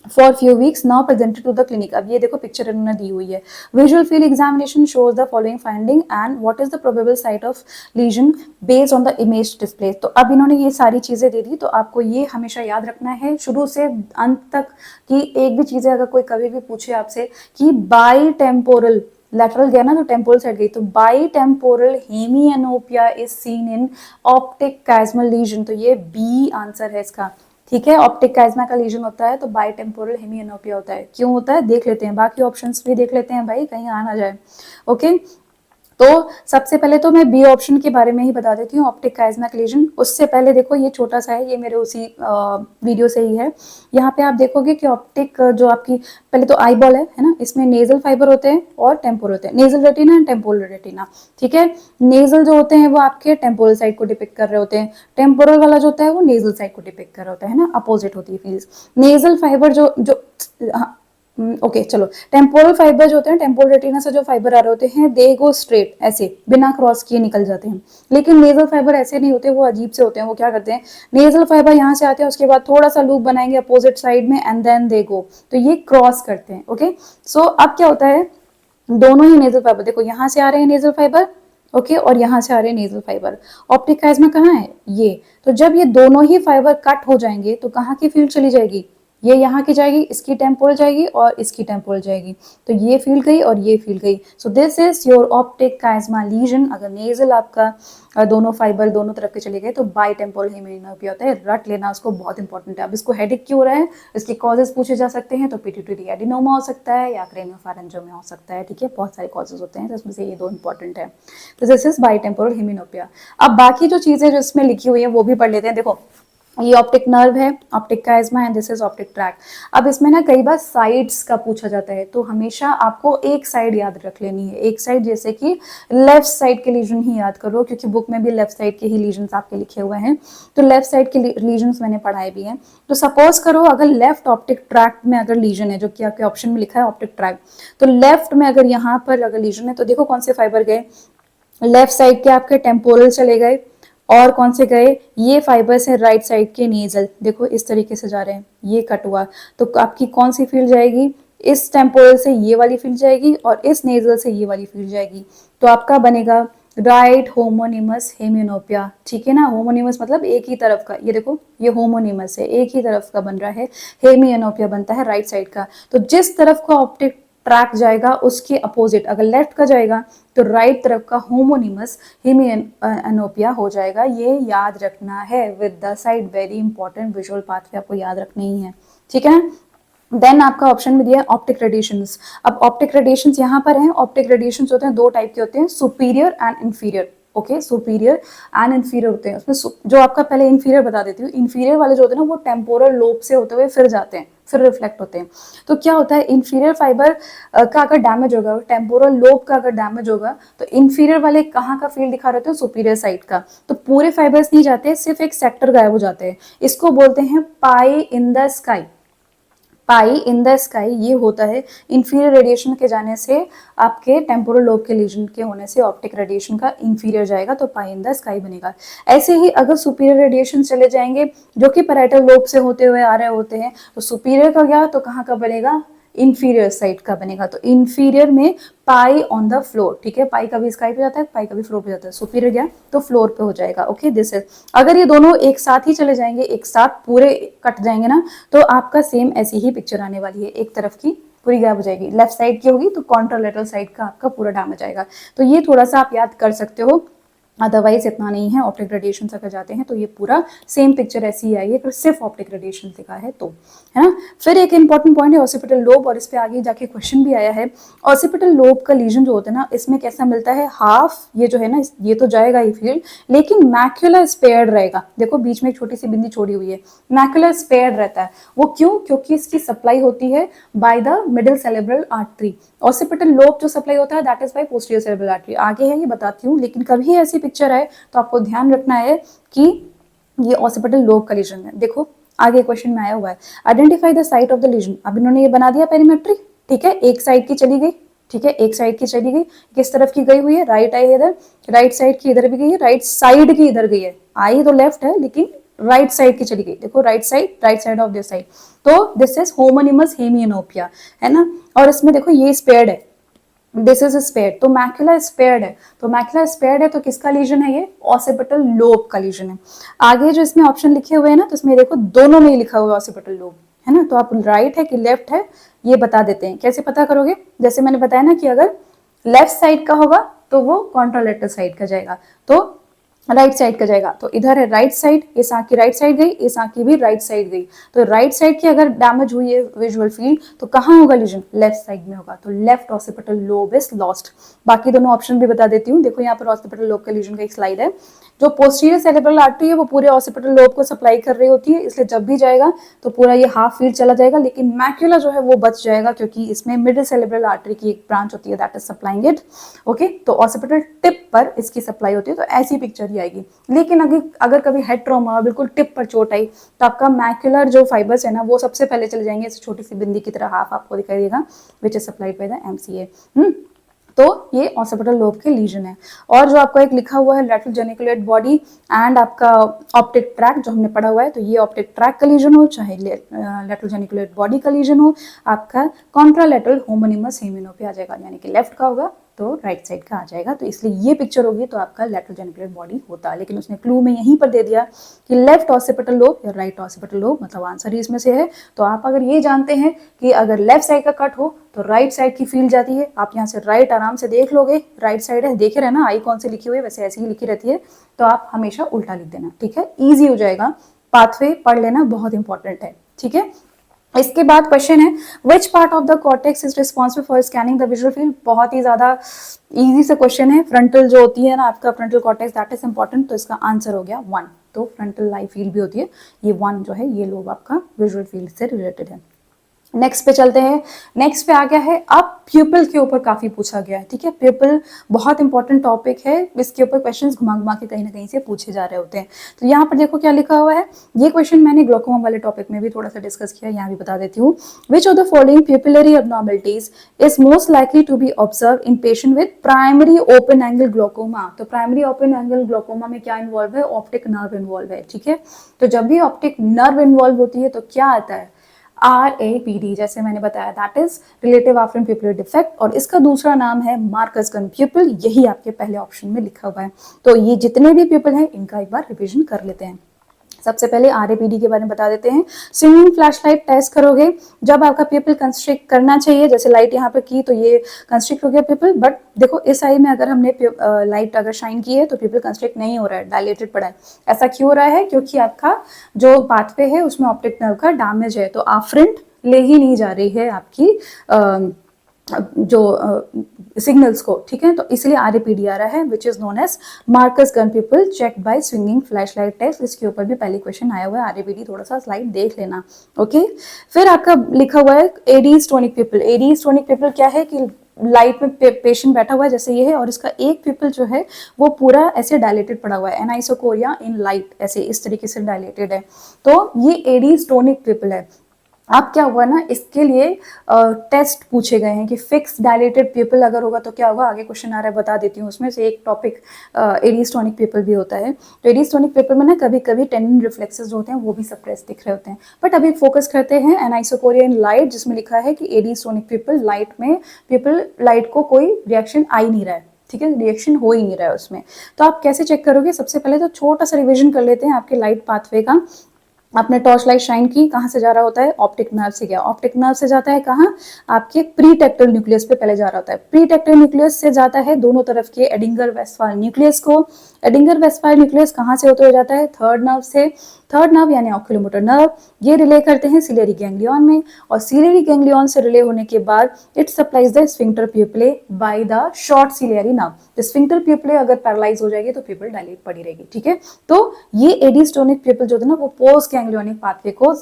for few weeks now presented to the clinic. अब ये देखो पिक्चर इन्होंने दी हुई है। Visual field examination shows the following finding and what is the probable site of lesion based on the image display. तो अब इन्होंने ये सारी चीजें दे दी, तो आपको ये हमेशा याद रखना है शुरू से अंत तक कि एक भी चीजें अगर कोई कभी भी पूछे आपसे कि बाई टेम्पोरल, लैटरल गया ना तो टेम्पोरल साइड गई, तो bitemporal hemianopia is seen in optic chiasmal lesion, तो ये बी आंसर है इसका। ठीक है, ऑप्टिक काइज्मा का लीजन होता है तो बाई टेम्पोरल हेमिएनोपिया होता है। क्यों होता है देख लेते हैं, बाकी ऑप्शंस भी देख लेते हैं भाई, कहीं आ ना जाए। ओके, तो सबसे पहले तो मैं बी ऑप्शन के बारे में ही बता देती हूँ, ऑप्टिक काइज्मा लीजन। उससे पहले देखो ये छोटा सा है, ये मेरे उसी वीडियो से ही है। यहाँ पे आप देखोगे कि ऑप्टिक जो आपकी पहले तो आई बॉल है ना, इसमें नेजल फाइबर होते हैं और टेम्पोरल होते हैं, nasal retina and temporal retina. ठीक है, नेजल जो होते हैं वो आपके टेम्पोरल साइड को डिपिक्ट कर रहे होते हैं, टेम्पोरल वाला जो होता है वो नेजल साइड को डिपिक्ट कर रहा होता है ना, अपोजिट होती है फील्ड्स। नेजल फाइबर जो जो ओके चलो, टेम्पोरल फाइबर जो होते हैं, टेम्पोरल रेटिना से जो फाइबर आ रहे होते हैं, दे गो स्ट्रेट, ऐसे बिना क्रॉस किए निकल जाते हैं। लेकिन नेजल फाइबर ऐसे नहीं होते, वो अजीब से होते हैं। वो क्या करते हैं, नेजल फाइबर यहाँ से आते हैं, उसके बाद थोड़ा सा लूप बनाएंगे अपोजिट साइड में एंड देन दे गो, तो ये क्रॉस करते हैं। ओके, सो अब क्या होता है, दोनों ही नेजल फाइबर देखो यहाँ से आ रहे हैं नेजल फाइबर, ओके, और यहाँ से आ रहे हैं नेजल फाइबर। ऑप्टिक काइज्मा कहाँ है ये, तो जब ये दोनों ही फाइबर कट हो जाएंगे तो कहाँ की फील्ड चली जाएगी, ये यहाँ की जाएगी, इसकी टेम्पोरल जाएगी और इसकी टेम्पोरल जाएगी, तो ये फील्ड गई और ये फील्ड गई। So this is your optic chiasma lesion. अगर नेजल आपका दोनों फाइबर दोनों तरफ के चले गए तो बाई टेम्पोरल हेमिएनोपिया होता है, रट लेना उसको, बहुत इंपॉर्टेंट है। अब इसको हेडेक क्यों हो रहा है, इसके कॉजेज पूछे जा सकते हैं, तो पिट्यूटरी एडिनोमा हो सकता है या क्रेनियोफैरेंजियोमा हो सकता है। ठीक है, बहुत सारे कॉजेज होते हैं, तो इसमें से ये 2 इंपॉर्टेंट है। तो दिस इज बाई टेम्पोरल हेमिएनोपिया। अब बाकी जो चीजें जो इसमें लिखी हुई है वो भी पढ़ लेते हैं। देखो ये ऑप्टिक नर्व है, ऑप्टिक काइज्मा है, दिस इज ऑप्टिक ट्रैक। अब इसमें ना कई बार साइड्स का पूछा जाता है, तो हमेशा आपको एक साइड याद रख लेनी है, एक साइड, जैसे कि लेफ्ट साइड के लीजन ही याद करो, क्योंकि बुक में भी लेफ्ट साइड के ही लीजन्स आपके लिखे हुए हैं, तो लेफ्ट साइड के लीजन्स मैंने पढ़ाए भी हैं। तो सपोज करो अगर लेफ्ट ऑप्टिक ट्रैक में अगर लीजन है, जो कि आपके ऑप्शन में लिखा है ऑप्टिक ट्रैक, तो लेफ्ट में अगर यहाँ पर अगर लीजन है तो देखो कौन से फाइबर गए, लेफ्ट साइड के आपके टेम्पोरल चले गए, और कौन से गए, ये फाइबर्स है राइट साइड के नेजल, देखो इस तरीके से जा रहे हैं, ये कट हुआ, तो आपकी कौन सी फील्ड जाएगी, इस टेम्पोरल से ये वाली फील्ड जाएगी और इस नेजल से ये वाली फील्ड जाएगी, तो आपका बनेगा राइट होमोनिमस हेमिएनोपिया। ठीक है ना, होमोनिमस मतलब एक ही तरफ का, ये देखो ये होमोनिमस है, एक ही तरफ का बन रहा है, हेमिएनोपिया बनता है राइट साइड का। तो जिस तरफ का ऑप्टिक ट्रैक जाएगा उसके अपोजिट, अगर लेफ्ट का जाएगा तो राइट तरफ का होमोनिमस हेमिएनोपिया हो जाएगा, ये याद रखना है with the side, very important, visual pathway आपको याद रखना ही है। ठीक है ना, देन आपका ऑप्शन में दिया है ऑप्टिक रेडिएशंस। अब ऑप्टिक रेडिएशंस यहाँ पर हैं, ऑप्टिक रेडिएशंस होते हैं 2 टाइप के होते हैं, superior and inferior. Okay, superior and inferior होते हैं। उसमें जो आपका पहले इंफीरियर बता देती हूँ, इंफीरियर वाले जो होते हैं ना वो टेम्पोरल लोब से होते हुए फिर जाते हैं, फिर रिफ्लेक्ट होते हैं। तो क्या होता है, इंफीरियर फाइबर का अगर डैमेज होगा, टेम्पोरल लोब का अगर डैमेज होगा, तो इंफीरियर वाले कहाँ का फील्ड दिखा रहे थे, सुपीरियर साइड का, तो पूरे फाइबर्स नहीं जाते, सिर्फ एक सेक्टर गायब हो जाते हैं। इसको बोलते हैं pie in the sky. Pie in the sky ये होता है इंफीरियर रेडिएशन के जाने से, आपके टेम्पोरल लोब के लीजन के होने से ऑप्टिक रेडिएशन का इंफीरियर जाएगा, तो पाई इन द स्काई बनेगा। ऐसे ही अगर सुपीरियर रेडिएशन चले जाएंगे जो कि पैराइटल लोब से होते हुए आ रहे होते हैं, तो सुपीरियर का गया तो कहाँ का बनेगा, इंफीरियर साइड का बनेगा। तो इंफीरियर में पाई ऑन द फ्लोर, ठीक है, पाई कभी स्काई पे जाता है, पाई कभी फ्लोर पे जाता है, सुपीरियर गया तो फ्लोर पे हो जाएगा। ओके, दिस इज, अगर ये दोनों एक साथ ही चले जाएंगे, एक साथ पूरे कट जाएंगे ना, तो आपका सेम ऐसी ही पिक्चर आने वाली है, एक तरफ की पूरी गायब हो जाएगी, लेफ्ट साइड की होगी तो कॉन्ट्रालेटरल साइड का आपका पूरा डैमेज आएगा। तो ये थोड़ा सा आप याद कर सकते हो, अदरवाइज इतना नहीं है। ऑप्टिक रेडिएशन अगर जाते हैं तो ये पूरा सेम पिक्चर ऐसी ही आई है, अगर सिर्फ ऑप्टिक रेडिएशन लिखा है तो, है ना। फिर एक इंपॉर्टेंट पॉइंट है ऑसिपिटल लोब, और इस पे आगे जाके क्वेश्चन भी आया है। ऑसिपिटल लोब का लीजन जो होता है ना, इसमें कैसा मिलता है, हाफ ये जो है ना, ये तो जाएगा ही फील्ड, लेकिन मैक्यूला स्पेयर्ड रहेगा। देखो बीच में एक छोटी सी बिंदी छोड़ी हुई है, मैक्यूला स्पेयर्ड रहता है। वो क्यों, क्योंकि इसकी सप्लाई होती है by the middle cerebral artery. Occipital lobe जो सप्लाई होता है that is by posterior cerebral artery. आगे है ये बताती हूँ, लेकिन कभी ऐसी पिक्चर है तो आपको ध्यान रखना है कि ये ऑसिपिटल लोब का लीजन है। देखो आगे क्वेश्चन में आया हुआ है, identify the site of the lesion. अब इन्होंने ये बना दिया पेरीमेट्री, ठीक है, एक साइड की चली गई, ठीक है, एक साइड की चली गई, किस तरफ की गई हुई है, राइट आई इधर, राइट साइड की इधर भी गई है, राइट साइड की इधर गई है, आई तो लेफ्ट है लेकिन राइट साइड की चली गई। देखो right side of this side, तो दिस इज होमोनिमस हेमियोनोपिया, है ना। और इसमें देखो ये स्पेयर्ड है, दिस इज स्पेयर्ड, तो मैक्यूला स्पेयर्ड है, तो मैक्यूला स्पेयर्ड है तो किसका लीजन है, ये ऑसिपिटल लोब का लीजन है। आगे जो इसमें ऑप्शन लिखे हुए हैं ना, तो इसमें देखो दोनों में ही लिखा हुआ है ऑसिपिटल लोब, है ना। तो आप राइट है कि लेफ्ट है ये बता देते हैं। कैसे पता करोगे, जैसे मैंने बताया ना कि अगर लेफ्ट साइड का होगा तो वो कॉन्ट्रालेटरल साइड का जाएगा, तो राइट साइड का जाएगा। तो इधर है राइट साइड, इस आंख की राइट साइड गई, इस आंख की भी राइट साइड गई, तो राइट साइड की अगर डैमेज हुई है विजुअल फील्ड तो कहाँ होगा लीजन, लेफ्ट साइड में होगा, तो left occipital lobe is lost. बाकी दोनों ऑप्शन भी बता देती हूँ। देखो यहाँ पर ऑसिपिटल लोब का लीजन का एक स्लाइड है, जो पोस्टीरियर सेरेब्रल आर्टरी है वो पूरे ऑसिपिटल लोब को सप्लाई कर रही होती है, इसलिए जब भी जाएगा तो पूरा ये हाफ फील्ड चला जाएगा, लेकिन मैक्यूला जो है वो बच जाएगा क्योंकि इसमें मिडिल सेरेब्रल आर्टरी की एक ब्रांच होती है that is supplying it. Okay, तो ऑसिपिटल टिप पर इसकी सप्लाई होती है, तो ऐसी पिक्चर ही आएगी। लेकिन अगर कभी हेड ट्रॉमा बिल्कुल टिप पर चोट आई तो आपका मैक्यूलर जो फाइबर्स है ना वो सबसे पहले चले जाएंगे, ऐसे छोटी सी बिंदी की तरह हाफ आपको दिखाई देगा, which is supplied by the MCA. तो ये ऑसिपिटल लोब के लीजन है। और जो आपका एक लिखा हुआ है लैटरल जेनिकुलेट बॉडी एंड आपका ऑप्टिक ट्रैक जो हमने पढ़ा हुआ है, तो ये ऑप्टिक ट्रैक का लीजन हो चाहे लैटरल जेनिकुलेट बॉडी का लीजन हो, आपका कॉन्ट्रालेटरल होमोनिमस हेमियोनोपिया आ जाएगा, यानी कि लेफ्ट का होगा तो राइट साइड का आ जाएगा। तो इसलिए ये पिक्चर होगी तो आपका लैटरल जेनिकुलेट बॉडी होता है, लेकिन उसने क्लू में यहीं पर दे दिया कि लेफ्ट ऑसिपिटल लोब या राइट ऑसिपिटल लोब, मतलब आंसर ही इसमें से है। तो आप अगर ये जानते हैं कि अगर लेफ्ट साइड का कट हो तो राइट साइड की फील्ड जाती है, आप यहाँ से राइट आराम से देख लोगे, राइट साइड है, देखे रहना आई कौन से लिखी हुई है, वैसे ऐसी ही लिखी रहती है, तो आप हमेशा उल्टा लिख देना, ठीक है, ईजी हो जाएगा। पाथवे पढ़ लेना, बहुत इंपॉर्टेंट है, ठीक है। इसके बाद क्वेश्चन है which part of the cortex is responsible for scanning the visual field. बहुत ही ज्यादा इजी से क्वेश्चन है, फ्रंटल जो होती है ना आपका frontal cortex that is important, तो इसका आंसर हो गया 1। तो फ्रंटल लाइव फील्ड भी होती है, ये 1 जो है ये लोब आपका विजुअल फील्ड से रिलेटेड है। नेक्स्ट पे चलते हैं। नेक्स्ट पे आ गया है, अब प्यूपल के ऊपर काफी पूछा गया है, ठीक है, प्यूपल बहुत इंपॉर्टेंट टॉपिक है, इसके ऊपर क्वेश्चंस घुमा घुमा के कहीं ना कहीं से पूछे जा रहे होते हैं। तो यहाँ पर देखो क्या लिखा हुआ है, ये क्वेश्चन मैंने ग्लोकोमा वाले टॉपिक में भी थोड़ा सा डिस्कस किया, यहाँ भी बता देती हूँ। Which of the following pupillary abnormalities is most likely to be observe in patient with primary open angle glaucoma. तो प्राइमरी ओपन एंगल ग्लोकोमा में क्या इन्वॉल्व है, ऑप्टिक नर्व इन्वॉल्व है, ठीक है। तो जब भी ऑप्टिक नर्व इन्वॉल्व होती है तो क्या आता है, RAPD, जैसे मैंने बताया that is relative afferent pupillary defect, और इसका दूसरा नाम है मार्कस गन प्यूपिल, यही आपके पहले ऑप्शन में लिखा हुआ है। तो ये जितने भी प्यूपिल हैं इनका एक बार रिवीजन कर लेते हैं। सबसे पहले RAPD के बारे में बता देते हैं। स्विंगिंग फ्लैशलाइट टेस्ट करोगे जब आपका प्यूपिल कंस्ट्रिक्ट करना चाहिए, जैसे लाइट यहाँ पर की तो ये कंस्ट्रिक्ट हो गया प्यूपिल, बट देखो इस आई में अगर हमने लाइट अगर शाइन की है तो प्यूपिल कंस्ट्रिक्ट नहीं हो रहा है, डायलेटेड पड़ा है। ऐसा क्यों हो रहा है, क्योंकि आपका जो पाथवे है उसमें ऑप्टिक नर्व का डैमेज है, तो आफ्रेंट ले ही नहीं जा रही है आपकी जो सिग्नल्स को, ठीक है। तो इसलिए आरएपीडी आ रहा है, which is known as Marcus Gunn pupil check by swinging flash light test. इसके ऊपर भी पहले क्वेश्चन आया हुआ है, आरएपीडी थोड़ा सा स्लाइड देख लेना, ओके। फिर आपका लिखा हुआ है Adie's tonic pupil. Adie's tonic pupil क्या है कि लाइट में पेशेंट बैठा हुआ है जैसे ये है, और इसका एक पीपल जो है वो पूरा ऐसे डायलेटेड पड़ा हुआ है, एनाइसोकोरिया इन लाइट, ऐसे इस तरीके से डायलेटेड है। तो ये एडीज टोनिक पीपल है। अब क्या हुआ ना, इसके लिए टेस्ट पूछे गए हैं कि फिक्स डायलेटेड पीपल अगर होगा तो क्या होगा। आगे क्वेश्चन आ रहा है, बता देती हूँ। उसमें से एक टॉपिक एरिस्टोनिक पीपल भी होता है। तो एरिस्टोनिक पीपल में ना कभी कभी टेंडन रिफ्लेक्सेस जो होते हैं वो भी सप्रेस दिख रहे होते हैं। बट अभी फोकस करते हैं एनाइसोकोरिया इन लाइट, जिसमें लिखा है कि एरिस्टोनिक पीपल लाइट में, पीपल लाइट को कोई रिएक्शन आ ही नहीं रहा है, ठीक है, रिएक्शन हो ही नहीं रहा है उसमें। तो आप कैसे चेक करोगे, सबसे पहले तो छोटा सा रिविजन कर लेते हैं आपके लाइट पाथवे का। आपने टॉर्च लाइट शाइन की, कहाँ से जा रहा होता है, ऑप्टिक नर्व से गया, ऑप्टिक नर्व से जाता है कहाँ, आपके प्री टेक्टल न्यूक्लियस पे पहले जा रहा होता है, प्री टेक्टल न्यूक्लियस से जाता है दोनों तरफ के एडिंगर वेस्टफाल न्यूक्लियस को, एडिंगर वेस्टफाल न्यूक्लियस कहाँ से होते हुए जाता है, थर्ड नर्व से, थर्ड नर्व यानी ऑक्यूलोमोटर नर्व, ये रिले करते हैं सिलियरी गैंग्लियन में, और सिलियरी गैंग्लियन से रिले होने के बाद it supplies the sphincter pupillae by the short ciliary nerve. Sphincter pupillae अगर पैरालाइज हो जाएगी तो प्यूपल डायलेट पड़ी रहेगी, ठीक है। तो ये एडिस्टोनिक प्यूपल जो है ना वो पोस्ट गैंग्लियोनिक पाथवे को,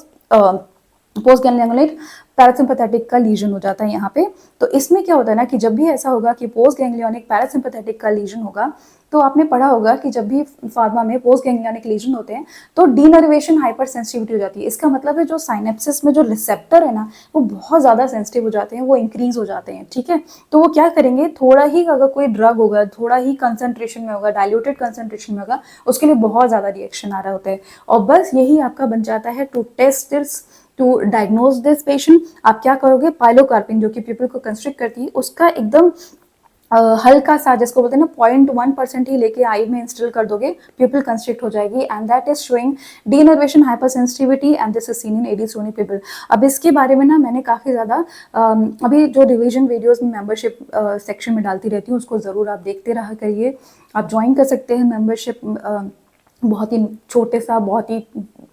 पोस्ट गैंग्लियोनिक पैरासिम्पैथेटिक का लीजन हो जाता है यहाँ पे। तो इसमें क्या होता है ना कि जब भी ऐसा होगा कि पोस्ट गैंग्लियोनिक पैरासिम्पैथेटिक का लीजन होगा, तो आपने पढ़ा होगा कि जब भी फार्मा में पोस्ट गैंग्लियोनिक लीजन होते हैं तो डीनर्वेशन हाइपर सेंसिटिविटी हो जाती है। इसका मतलब है जो साइनेप्सिस में जो रिसेप्टर है ना वो बहुत ज़्यादा सेंसिटिव हो जाते हैं, वो इंक्रीज हो जाते हैं, ठीक है। तो वो क्या करेंगे, थोड़ा ही अगर कोई ड्रग होगा, थोड़ा ही कंसंट्रेशन में होगा, डाइल्यूटेड कंसंट्रेशन में होगा, उसके लिए बहुत ज़्यादा रिएक्शन आ रहा होता है। और बस यही आपका बन जाता है to test this, to diagnose this patient. आप क्या करोगे, पाइलोकार्पिन जो कि पीपल को कंस्ट्रिक्ट करती है उसका एकदम हल्का सा, जिसको बोलते हैं ना 0.1% ही लेके आई में इंस्टॉल कर दोगे, पीपल कंस्ट्रिक्ट हो जाएगी, and that is showing denervation hypersensitivity and this is seen in Adie's tonic pupil. अब इसके बारे में ना मैंने काफ़ी ज़्यादा अभी जो रिवीजन वीडियोस में मेंबरशिप सेक्शन में डालती रहती हूँ, उसको ज़रूर आप देखते रहा करिए। आप ज्वाइन कर सकते हैं मेंबरशिप, बहुत ही छोटे सा, बहुत ही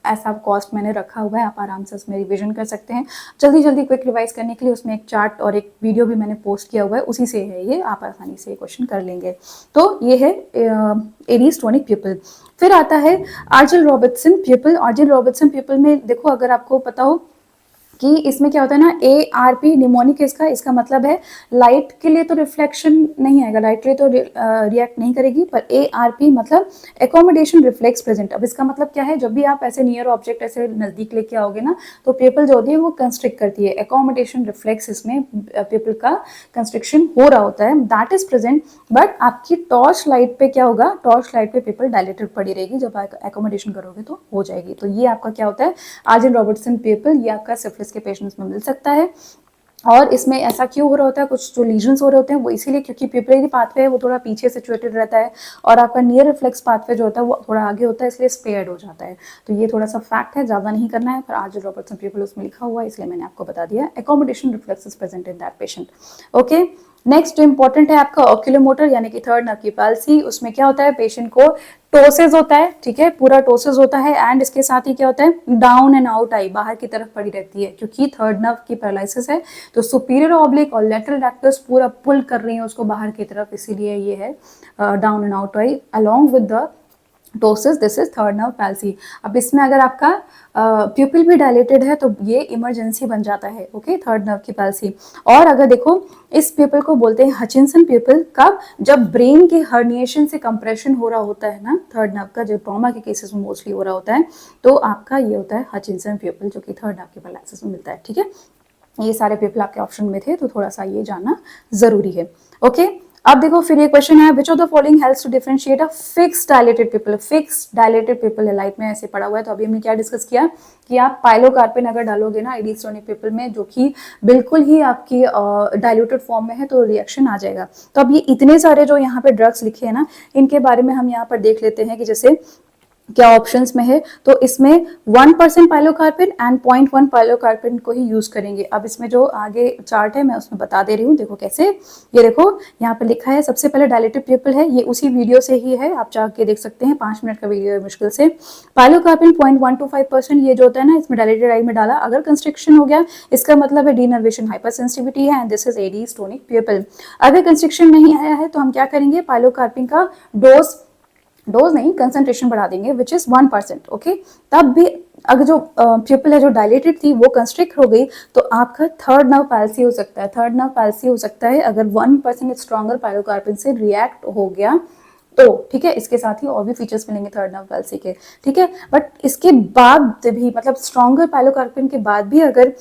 ऐसा कॉस्ट मैंने रखा हुआ है, आप आराम से उसमें रिवीजन कर सकते हैं जल्दी जल्दी क्विक रिवाइज करने के लिए। उसमें एक चार्ट और एक वीडियो भी मैंने पोस्ट किया हुआ है, उसी से है ये, आप आसानी से क्वेश्चन कर लेंगे। तो ये है एरिस्टोनिक पीपल। फिर आता है आर्जिल रॉबर्टसन पीपल। आर्जिल रॉबर्टसन पीपल में देखो, अगर आपको पता हो कि इसमें क्या होता है ना, ARP निमोनिक इसका मतलब है लाइट के लिए तो रिफ्लेक्शन नहीं आएगा, लाइट के लिए तो रिएक्ट नहीं करेगी, पर ARP मतलब एकोमोडेशन रिफ्लेक्स प्रेजेंट। अब इसका मतलब क्या है, जब भी आप ऐसे नियर ऑब्जेक्ट ऐसे नजदीक लेके आओगे ना तो पीपल जो होती है वो कंस्ट्रिक्ट करती है, एकोमोडेशन रिफ्लेक्स इसमें पीपल का कंस्ट्रिक्शन हो रहा होता है, दैट इज प्रेजेंट। बट आपकी टॉर्च लाइट पे क्या होगा, टॉर्च लाइट पे पीपल डायलेटेड पड़ी रहेगी, जब एकोमोडेशन करोगे तो हो जाएगी। तो ये आपका क्या होता है, आर्जिल रॉबर्टसन पीपल, ये आपका सिफिलिस के पेशेंट्स में मिल सकता है। और इसमें ऐसा क्यों हो रहा होता है, कुछ जो लीजन्स हो रहे होते हैं वो इसीलिए क्योंकि पिपलरी पाथवे है वो थोड़ा पीछे सिचुएटेड रहता है, और आपका नियर रिफ्लेक्स पाथवे जो होता है वो थोड़ा आगे होता है, इसलिए स्पेयर्ड हो जाता है। तो ये थोड़ा सा फैक्ट है, ज़्यादा नहीं करना है, पर आज रॉबर्टसन पीपल उसमें लिखा हुआ है इसलिए मैंने आपको बता दिया। Accommodation reflex is present in that patient, okay. Next जो इंपॉर्टेंट है आपका ऑक्यूलोमोटर यानी कि थर्ड नर्व की पाल्सी। उसमें क्या होता है, पेशेंट को टोसिस होता है, ठीक है, पूरा टोसिस होता है, एंड इसके साथ ही क्या होता है, डाउन एंड आउट आई बाहर की तरफ पड़ी रहती है, क्योंकि थर्ड नर्व की पैरालिसिस है तो सुपीरियर ऑब्लिक और लेटरल रेक्टस पूरा पुल कर रही है उसको बाहर की तरफ, इसीलिए ये है down and out I along with the ptosis, this is third nerve palsy. अब इसमें अगर आपका प्यूपिल भी डायलेटेड है तो ये इमरजेंसी बन जाता है, ओके, थर्ड नर्व की पैल्सी। और अगर देखो इस प्यूपिल को बोलते हैं हचिंसन प्यूपिल, कब, जब ब्रेन के हर्निएशन से कंप्रेशन हो रहा होता है ना, थर्ड नर्व का जो ट्रॉमा के केसेस में मोस्टली हो रहा होता है, तो आपका ये होता है हचिंसन प्यूपिल, जो कि थर्ड नर्व की पैरालिसिस में मिलता है, ठीक है। ये सारे प्यूपिल आपके ऑप्शन में थे तो थोड़ा सा ये जानना जरूरी है, ओके। अब देखो फिर ये क्वेश्चन है, which of the following helps to differentiate a fix dilated pupil. Fix dilated pupil है, लाइट में ऐसे पड़ा हुआ है। तो अभी हमने क्या डिस्कस किया कि आप पाइलोकार्पिन अगर डालोगे ना एडिस्टोनिक पीपल में, जो कि बिल्कुल ही आपकी डायल्यूटेड फॉर्म में है, तो रिएक्शन आ जाएगा। तो अब ये इतने सारे जो यहाँ पे ड्रग्स लिखे हैं ना, इनके बारे में हम यहाँ पर देख लेते हैं कि जैसे क्या ऑप्शंस में है, तो इसमें 1% पाइलोकार्पिन एंड 0.1 पाइलोकार्पिन को ही यूज करेंगे। अब इसमें जो आगे चार्ट है मैं उसमें बता दे रही हूँ, देखो कैसे। ये देखो यहाँ पे लिखा है सबसे पहले डायलेटेड पीपल है, ये उसी वीडियो से ही है, आप जाके देख सकते हैं, 5 मिनट का वीडियो है मुश्किल से। पाइलोकार्पिन 0.125% ये जो होता है ना, इसमें डायलेटेड आई में डाला, अगर कंस्ट्रिक्शन हो गया इसका मतलब है डीनर्वेशन हाइपर सेंसिटिविटी है and this is Adie's tonic pupil. अगर कंस्ट्रिक्शन नहीं आया है तो हम क्या करेंगे, पाइलोकार्पिन का डोज नहीं कंसंट्रेशन बढ़ा देंगे विच इज 1%। ओके, तब भी अगर जो प्यूपल है जो डायलेटेड थी वो कंस्ट्रिक्ट हो गई तो आपका थर्ड नर्व पैल्सी हो सकता है। थर्ड नर्व पैल्सी हो सकता है अगर 1% स्ट्रॉन्गर पाइलोकार्पिन से रिएक्ट हो गया तो, ठीक है। इसके साथ ही और भी फीचर्स मिलेंगे थर्ड नर्व पैल्सी के, ठीक है। बट इसके बाद भी मतलब स्ट्रॉन्गर पाइलोकार्पिन के बाद भी अगर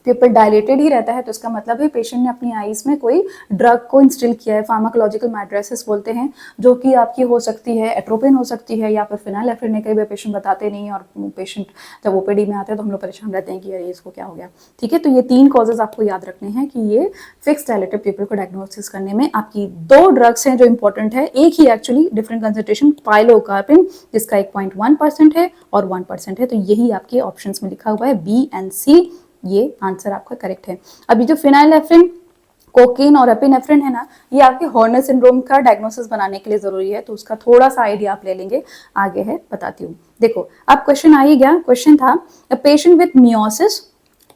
पीपल डायलेटेड ही रहता है तो इसका मतलब है पेशेंट ने अपनी आईज में कोई ड्रग को इंस्टिल किया है, फार्माकोलॉजिकल मैड्रेसिस बोलते हैं, जो कि आपकी हो सकती है एट्रोपिन हो सकती है या फिर फिनाइलेफ्रिन है। कई बार पेशेंट बताते नहीं और पेशेंट जब ओपीडी में आते हैं तो हम लोग परेशान रहते हैं कि अरे इसको क्या हो गया, ठीक है। तो ये 3 कॉजेज आपको याद रखने हैं कि ये फिक्स डायलेटेड पीपल को डायग्नोसिस करने में आपकी 2 ड्रग्स हैं जो इंपॉर्टेंट है, एक ही एक्चुअली डिफरेंट कंसंट्रेशन, पाइलोकार्पिन जिसका 1.1% है और 1% है। तो यही आपके ऑप्शन में लिखा हुआ है बी एंड सी, ये आंसर आपका करेक्ट है। अभी जो फिनाइलेफ्रिन, कोकीन और एपिनेफ्रिन है ना, ये आपके हॉर्नर सिंड्रोम का डायग्नोसिस बनाने के लिए जरूरी है, तो उसका थोड़ा सा आइडिया आप ले लेंगे, आगे है बताती हूँ। देखो अब क्वेश्चन आ ही गया, क्वेश्चन था a patient with miosis,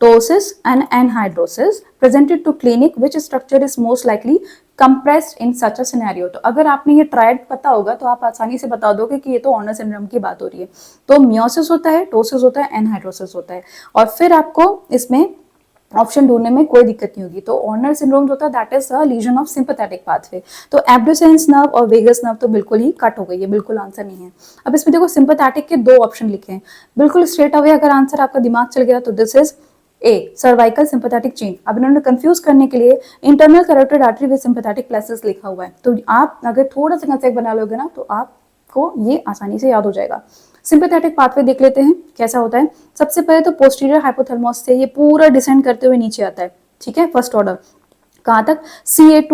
ptosis and anhidrosis presented to clinic which structure is most likely compressed in such a scenario. तो अगर आपने ये ट्रायड पता होगा तो आप आसानी से बता दोगे कि ये तो हॉर्नर सिंड्रोम की बात हो रही है। तो मियोसिस होता है, टोसिस होता है, एनहाइड्रोसिस होता है, और फिर आपको इसमें ऑप्शन ढूंढने में कोई दिक्कत नहीं होगी। तो हॉर्नर सिंड्रोम जो होता है that is a lesion of sympathetic pathway. तो एब्ड्यूसेंस नर्व और वेगस नर्व तो बिल्कुल ही कट हो गई है, बिल्कुल आंसर नहीं है। अब इसमें देखो सिंपैथेटिक के 2 ऑप्शन लिखे हैं, बिल्कुल स्ट्रेट अवे अगर आंसर आपका दिमाग चल गया तो this is a cervical sympathetic chain. अब इन्होंने कंफ्यूज करने के लिए internal carotid artery with sympathetic plexus लिखा हुआ है, तो आप अगर थोड़ा सा कंसेप्ट बना लोगे ना तो आपको ये आसानी से याद हो जाएगा। सिंपैथेटिक पाथवे देख लेते हैं कैसा होता है। सबसे पहले तो पोस्टीरियर हाइपोथैलेमस से ये पूरा डिसेंड करते हुए नीचे आता है, ठीक है, फर्स्ट ऑर्डर कहाँ तक, C8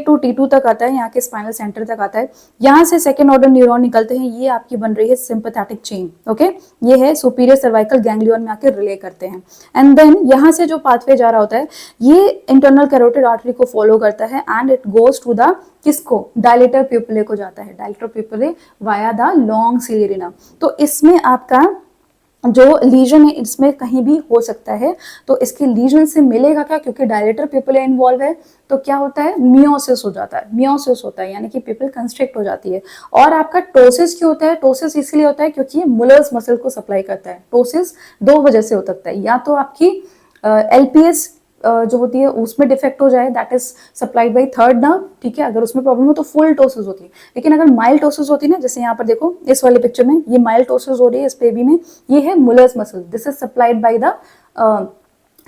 to T2 तक आता है, यहाँ के स्पाइनल सेंटर तक आता है। यहाँ से सेकेंड ऑर्डर न्यूरॉन निकलते हैं, ये आपकी बन रही है सिंपैथेटिक चेन। ओके, ये है सुपीरियर सर्वाइकल गैंग्लियन में आके रिले करते हैं, एंड देन यहाँ से जो पाथवे जा रहा होता है ये इंटरनल कैरोटिड आर्टरी को फॉलो करता है and it goes to the किसको, डायलेटर प्यूपिले को जाता है, dilator pupillae via the long ciliary nerve. तो इसमें आपका जो लीजन है इसमें कहीं भी हो सकता है, तो इसके लीजन से मिलेगा क्या, क्योंकि डायलेटर पीपल इन्वॉल्व है तो क्या होता है, मियोसिस हो जाता है, मियोसिस होता है यानी कि पीपल कंस्ट्रिक्ट हो जाती है। और आपका टोसिस क्यों होता है, टोसिस इसलिए होता है क्योंकि ये मुलर्स मसल को सप्लाई करता है। टोसिस 2 वजह से हो सकता है, या तो आपकी एलपीएस जो होती है उसमें डिफेक्ट हो जाए, that is supplied by third nerve, ठीक है, अगर उसमें प्रॉब्लम हो तो फुल टोसिस होती है। लेकिन अगर माइल्ड टोसिस होती है ना, जैसे यहाँ पर देखो इस वाले पिक्चर में ये माइल्ड टोसिस हो रही है इस बेबी में, ये है Muller's muscle, this is supplied by the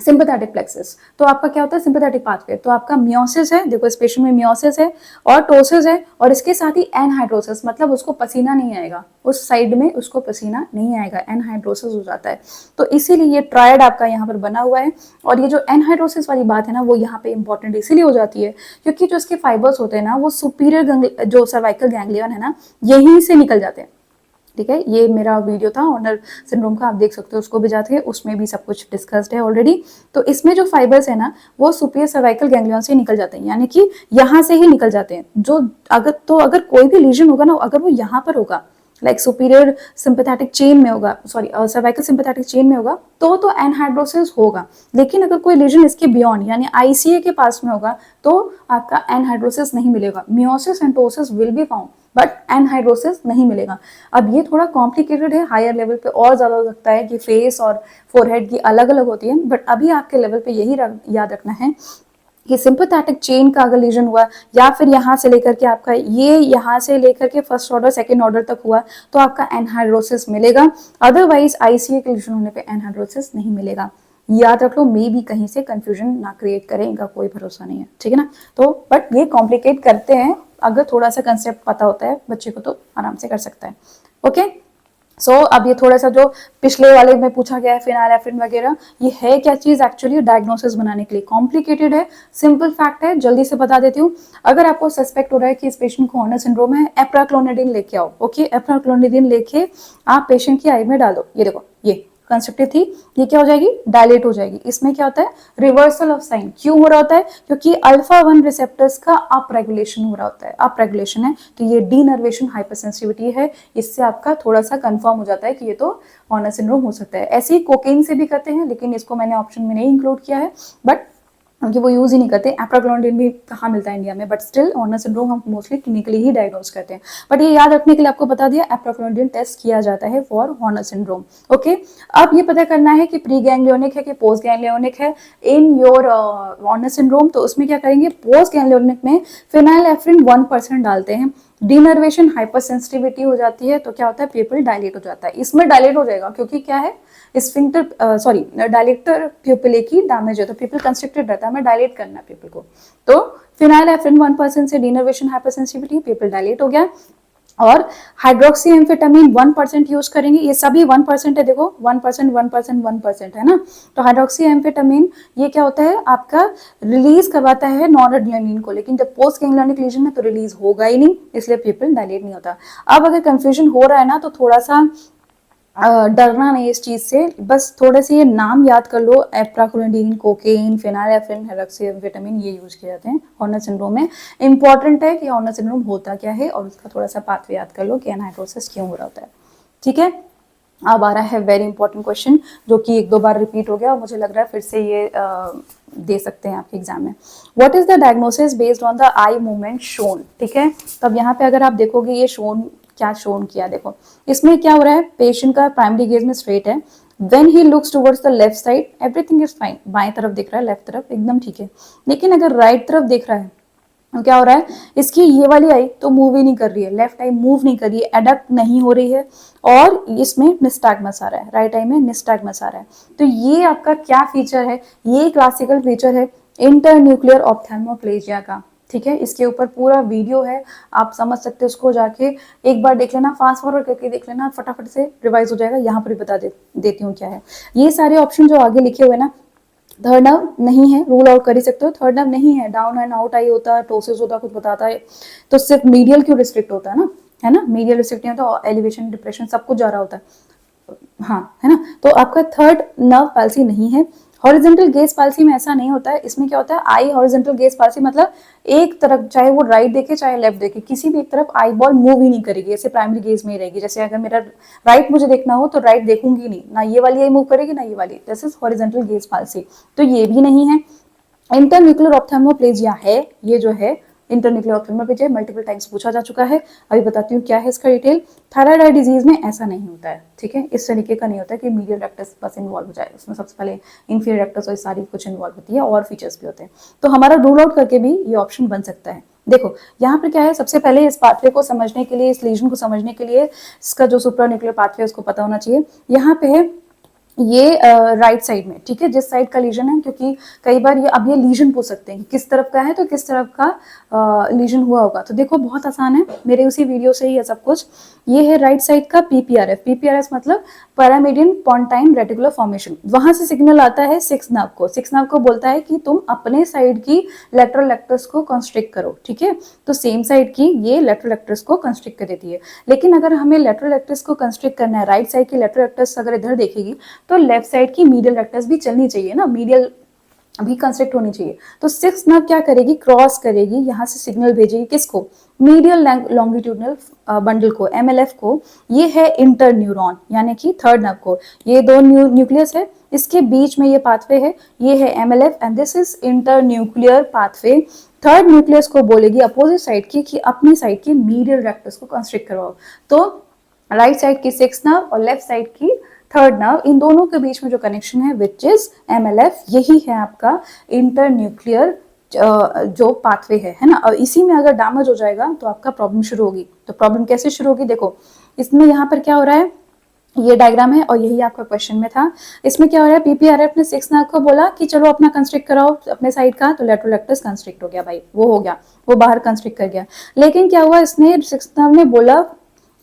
sympathetic plexus. तो आपका क्या होता है सिंपैथेटिक पाथवे, तो आपका मियोसिस है, देखो इस पेशेंट में मियोसिस है और टोसिस है, और इसके साथ ही एनहाइड्रोसिस, मतलब उसको पसीना नहीं आएगा, उस साइड में उसको पसीना नहीं आएगा, एनहाइड्रोसिस हो जाता है। तो इसीलिए ये ट्रायड आपका यहाँ पर बना हुआ है। और ये जो एनहाइड्रोसिस वाली बात है ना वो यहाँ पे इंपॉर्टेंट इसीलिए हो जाती है क्योंकि जो इसके फाइबर्स होते हैं ना वो सुपीरियर जो सर्वाइकल गैंग्लियन है ना यहीं से निकल जाते हैं, ठीक है। ये मेरा वीडियो था हॉर्नर सिंड्रोम का, आप देख सकते हो उसको भी जाके, उसमें भी सब कुछ डिस्कस्ड है ऑलरेडी। तो इसमें जो फाइबर्स है ना वो सुपीरियर सर्वाइकल गैंग्लियन से निकल जाते हैं, यानी कि यहाँ से ही निकल जाते हैं। जो अगर कोई भी लीजन होगा ना अगर वो यहाँ पर होगा, लाइक सुपीरियर सिंपैथेटिक चेन में होगा, सॉरी सर्वाइकल सिंपैथेटिक चेन में होगा तो एनहाइड्रोसिस होगा। लेकिन अगर कोई लीजन इसके बियॉन्ड यानी आईसीए के पास में होगा तो आपका एनहाइड्रोसिस नहीं मिलेगा, meiosis and ptosis will be found but anhidrosis नहीं मिलेगा। अब ये थोड़ा कॉम्प्लिकेटेड है, हायर लेवल पे और ज्यादा हो सकता है कि फेस और फोरहेड की अलग अलग होती है, बट अभी आपके लेवल पे यही याद रखना है कि सिंपैथेटिक चेन का अगर लीजन हुआ या फिर यहाँ से लेकर के आपका ये यहाँ से लेकर के फर्स्ट ऑर्डर सेकंड ऑर्डर तक हुआ तो आपका एनहाइड्रोसिस मिलेगा, अदरवाइज आईसीए के लीजन होने पे एनहाइड्रोसिस नहीं मिलेगा। याद रख लो, मे भी कहीं से कंफ्यूजन ना क्रिएट करें, इनका कोई भरोसा नहीं है, ठीक है ना। तो बट ये कॉम्प्लिकेट करते हैं, अगर थोड़ा सा कंसेप्ट पता होता है बच्चे को तो आराम से कर सकता है। ओके, अब ये थोड़ा सा जो पिछले वाले में पूछा गया है फिनाइलेफ्रिन वगैरह, ये है क्या चीज एक्चुअली डायग्नोसिस बनाने के लिए, कॉम्प्लिकेटेड है, सिंपल फैक्ट है, जल्दी से बता देती हूँ। अगर आपको सस्पेक्ट हो रहा है कि इस पेशेंट को हॉर्नर सिंड्रोम है, एप्राक्लोनिडिन लेके आओ। ओके, एप्राक्लोनिडिन लेके आप पेशेंट की आई में डालो। ये देखो, ये कंस्ट्रक्टिव थी, ये क्या हो जाएगी, डायलेट हो जाएगी। इसमें क्या होता है, रिवर्सल ऑफ साइन। क्यों हो रहा होता है, क्योंकि अल्फा 1 रिसेप्टर्स का अप रेगुलेशन हो रहा होता है, अप रेगुलेशन है, तो ये डीनर्वेशन हाइपरसेंसिटिविटी है। इससे आपका थोड़ा सा कंफर्म हो जाता है कि ये तो हॉर्नर सिंड्रोम हो सकता है। ऐसे ही कोकेन से भी करते हैं, लेकिन इसको मैंने ऑप्शन में नहीं इंक्लूड किया है, बट क्योंकि वो यूज ही नहीं करते। एप्राक्लोनिडिन भी कहाँ मिलता है इंडिया में, बट स्टिल हॉर्नर सिंड्रोम हम मोस्टली क्लिनिकली ही डायग्नोज करते हैं। बट ये याद रखने के लिए आपको बता दिया, एप्राक्लोनिडिन टेस्ट किया जाता है फॉर हॉर्नर सिंड्रोम। ओके, अब ये पता करना है कि प्री गैंग्लियोनिक है कि पोस्ट गैंग्लियोनिक है इन योर हॉर्नर सिंड्रोम। तो उसमें क्या करेंगे, पोस्ट गैंग्लियोनिक में फिनाइलेफ्रिन 1% डालते हैं, डीनर्वेशन हाइपरसेंसिटिविटी हो जाती है, तो क्या होता है, पेपल डायलेट हो जाता है। इसमें डायलेट हो जाएगा क्योंकि क्या है, स्फिंक्टर सॉरी डायलेक्टर प्यूपिले की डैमेज है, तो पीपल कंस्ट्रिक्टेड रहता है, हमें डायलेट करना है पीपल को। तो फिनाइलेफ्रिन 1% से डीनर्वेशन हाइपरसेंसिटिविटी, पीपल डायलेट हो गया। और हाइड्रोक्सी एम्फेटामिन 1% यूज करेंगे, ये सभी 1% है, देखो 1% 1% 1% है ना। तो हाइड्रोक्सी एम्फेटामिन ये क्या होता है, आपका रिलीज करवाता है नॉन एड्रेनालिन को, लेकिन जब पोस्ट गैंग्लियोनिक लीजन है तो रिलीज होगा ही नहीं, इसलिए पीपल डायलेट नहीं होता। अब अगर कंफ्यूजन हो रहा है ना, तो थोड़ा सा डरना नहीं इस चीज से, बस थोड़े से ये नाम याद कर लो, एप्राक्लोनिडिन, कोकेन, फिनाइलेफ्रिन, हाइड्रोक्सीएम्फेटामिन, ये यूज किए जाते हैं हॉर्नर सिंड्रोम में। इंपॉर्टेंट है कि हॉर्नर सिंड्रोम होता क्या है और उसका थोड़ा सा पाथवे याद कर लो कि एनाइड्रोसिस क्यों हो रहा होता है। ठीक है, अब आ रहा है वेरी इंपॉर्टेंट क्वेश्चन, जो कि 1-2 बार रिपीट हो गया और मुझे लग रहा है फिर से ये दे सकते हैं आपके एग्जाम में। What is the diagnosis based on the eye movement shown. ठीक है, तब यहाँ पे अगर आप देखोगे ये शोन क्या शोन किया, देखो इसमें क्या हो रहा है, पेशेंट का प्राइमरी गेज में स्ट्रेट है, when he looks towards the left side everything is fine, बाएं तरफ देख रहा है, लेफ्ट तरफ एकदम ठीक है। लेकिन अगर राइट तरफ देख रहा है तो क्या हो रहा है, इसकी ये वाली आई तो मूव ही नहीं कर रही है, लेफ्ट आई मूव नहीं कर रही है, एडक्ट नहीं हो रही है, और इसमें निस्टैग्मस आ रहा है, राइट आई में निस्टैग्मस आ रहा है। तो ये आपका क्या फीचर है, ये क्लासिकल फीचर है इंटरन्यूक्लियर ऑप्थेल्मोप्लेजिया का। ठीक है, इसके ऊपर पूरा वीडियो है, आप समझ सकते हो, उसको जाके एक बार देख लेना, फास्ट फॉरवर्ड करके देख लेना, फटाफट से रिवाइज हो जाएगा। यहाँ पर भी बता देती हूँ क्या है। ये सारे ऑप्शन जो आगे लिखे हुए ना, थर्ड नर्व नहीं है, रूल आउट कर ही सकते हो, थर्ड नर्व नहीं है, डाउन एंड आउट आई होता है, टोसिस होता है, कुछ बताता है, तो सिर्फ मीडियल क्यों रिस्ट्रिक्ट होता है ना, मीडियल रिस्ट्रिक्ट नहीं होता, एलिवेशन डिप्रेशन सब कुछ जा रहा होता है, हाँ है ना। तो आपका थर्ड नर्व पैल्सी नहीं है। हॉरिजॉन्टल गेज पाल्सी में ऐसा नहीं होता है, इसमें क्या होता है, आई हॉरिजॉन्टल गेज पाल्सी मतलब एक तरफ, चाहे वो राइट देखे चाहे लेफ्ट देखे, किसी भी एक तरफ आई बॉल मूव ही नहीं करेगी, ऐसे प्राइमरी गेज में ही रहेगी। जैसे अगर मेरा राइट मुझे देखना हो तो राइट देखूंगी नहीं, ना ये वाली आई मूव करेगी ना ये वाली, this is horizontal gauge palsy. तो ये भी नहीं है। इंटरन्यूक्लियर ऑप्थेल्मोप्लेजिया है, ये जो है इंटरन्यूक्लियर ऑप्थेल्मोप्लेजिया मल्टीपल टाइम्स पूछा जा चुका है, अभी बताती हूँ क्या है इसका डिटेल। थायराइड आई डिजीज में ऐसा नहीं होता है, ठीक है, इस तरीके का नहीं होता है कि मीडियल रेक्टस बस इन्वॉल्व हो जाए, उसमें सबसे पहले इंफीरियर रेक्टस और सारी कुछ इन्वॉल्व होती है, और फीचर्स भी होते हैं। तो हमारा रूल आउट करके भी ये ऑप्शन बन सकता है। देखो यहाँ पर क्या है, सबसे पहले इस पाथवे को समझने के लिए, इस लीजन को समझने के लिए इसका जो सुप्रान्यूक्लियर पाथवे उसको पता होना चाहिए। यहाँ पे है ये राइट साइड में, ठीक है, जिस साइड का लीजन है, क्योंकि कई बार ये अब ये लीजन पूछ सकते हैं किस तरफ का है, तो किस तरफ का लीजन हुआ होगा। तो देखो बहुत आसान है, मेरे उसी वीडियो से ही है सब कुछ। ये है राइट साइड का पीपीआरएफ, पीपीआरएफ मतलब पैरामीडियन पॉन्टाइन रेटिकुलर फॉर्मेशन, वहां से सिग्नल आता है सिक्स नर्व को, सिक्स नर्व को बोलता है कि तुम अपने साइड की लेटरल लेक्टस को कंस्ट्रिक्ट करो, ठीक है। तो सेम साइड की ये लेटरल लेक्टस को कंस्ट्रिक्ट कर देती है। लेकिन अगर हमें लेटरल लेक्टस को कंस्ट्रिक्ट करना है, राइट साइड की लेटरल लेक्टस अगर इधर देखेगी तो लेफ्ट साइड की मीडियल रेक्टस भी चलनी चाहिए ना, मीडियल भी कंस्ट्रक्ट होनी चाहिए। तो सिक्स नर्व क्या करेगी, क्रॉस करेगी, यहाँ से सिग्नल भेजेगी किसको, मीडियल लॉन्गिट्यूडनल बंडल को, एमएलएफ को, ये है इंटर न्यूरॉन यानी कि थर्ड नर्व को, ये दो न्यूक्लियस है, इसके बीच में ये पाथवे है, ये है MLF and this is inter nuclear pathway. Third nucleus को बोलेगी अपोजिट साइड की कि अपनी साइड की मीडियल रेक्टस को कंस्ट्रिक्ट करवाओ। तो राइट साइड की सिक्स नर्व और लेफ्ट साइड की थर्ड नर्व, इन दोनों के बीच में जो कनेक्शन है विच इज एमएलएफ, यही है आपका इंटरन्यूक्लियर जो पाथवे है ना। और इसी में अगर डैमेज हो जाएगा तो आपका प्रॉब्लम शुरू होगी। तो प्रॉब्लम कैसे शुरू होगी, देखो इसमें यहाँ पर क्या हो रहा है, ये डायग्राम है और यही आपका क्वेश्चन में था। इसमें क्या हो रहा है, पीपीआरएफ ने सिक्स नर्व को बोला कि चलो अपना कंस्ट्रिक्ट कराओ अपने साइड का, तो लेटरल लेक्टस कंस्ट्रिक्ट हो गया भाई, वो हो गया, वो बाहर कंस्ट्रिक्ट कर गया। लेकिन क्या हुआ, इसने सिक्स नर्व ने बोला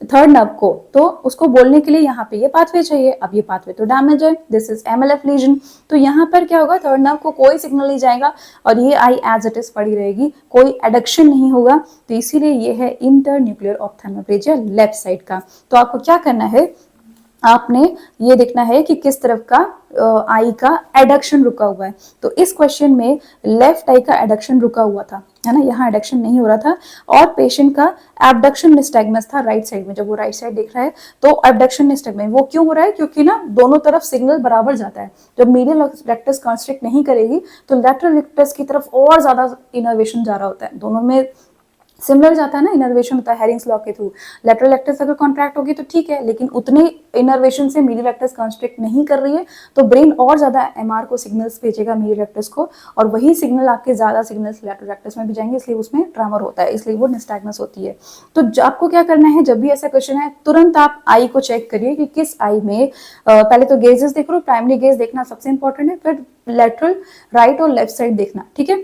थर्ड नर्व को, तो उसको बोलने के लिए यहाँ पे ये पाथवे चाहिए। अब ये पाथवे तो डैमेज है, दिस इज एमएलएफ लीजन। तो यहाँ पर क्या होगा, थर्ड नर्व को कोई सिग्नल नहीं जाएगा और ये आई एज इट इज पड़ी रहेगी, कोई एडक्शन नहीं होगा। तो इसीलिए ये है इंटरन्यूक्लियर ऑप्थेल्मोप्लेजिया लेफ्ट साइड का। तो आपको क्या करना है, आपने ये देखना है कि किस तरफ का आई का एडक्शन रुका हुआ है। तो इस क्वेश्चन में लेफ्ट आई का एडक्शन रुका हुआ था, है ना, यहाँ एडक्शन नहीं हो रहा था, और पेशेंट का एबडक्शन निस्टैग्मस था राइट साइड में। जब वो राइट साइड देख रहा है तो एबडक्शन निस्टैग्मस वो क्यों हो रहा है, क्योंकि ना दोनों तरफ सिग्नल बराबर जाता है। जब मीडियल रेक्टस कंस्ट्रिक्ट नहीं करेगी तो लैटरल रेक्टस की तरफ और ज्यादा इनर्वेशन जा रहा होता है, दोनों में सिमिलर जाता है ना, इनर्वेशन होता है हेरिंग्स लॉ के थ्रू। लेटरल रेक्टस अगर कॉन्ट्रैक्ट होगी तो ठीक है, लेकिन उतने इनर्वेशन से मीडियल रेक्टस कॉन्स्ट्रिक्ट नहीं कर रही है तो ब्रेन और ज्यादा एमआर को सिग्नल्स भेजेगा मीडियल रेक्टस को, और वही सिग्नल आपके ज्यादा सिग्नल्स लेटरल रेक्टस में भी जाएंगे, इसलिए उसमें ट्रैमर होता है, इसलिए वो निस्टैग्मस होती है। तो आपको क्या करना है, जब भी ऐसा क्वेश्चन है तुरंत आप आई को चेक करिए कि किस आई में पहले तो गेजेस देख लो, प्राइमरी गेज देखना सबसे इंपॉर्टेंट है, फिर लेटरल राइट और लेफ्ट साइड देखना, ठीक है।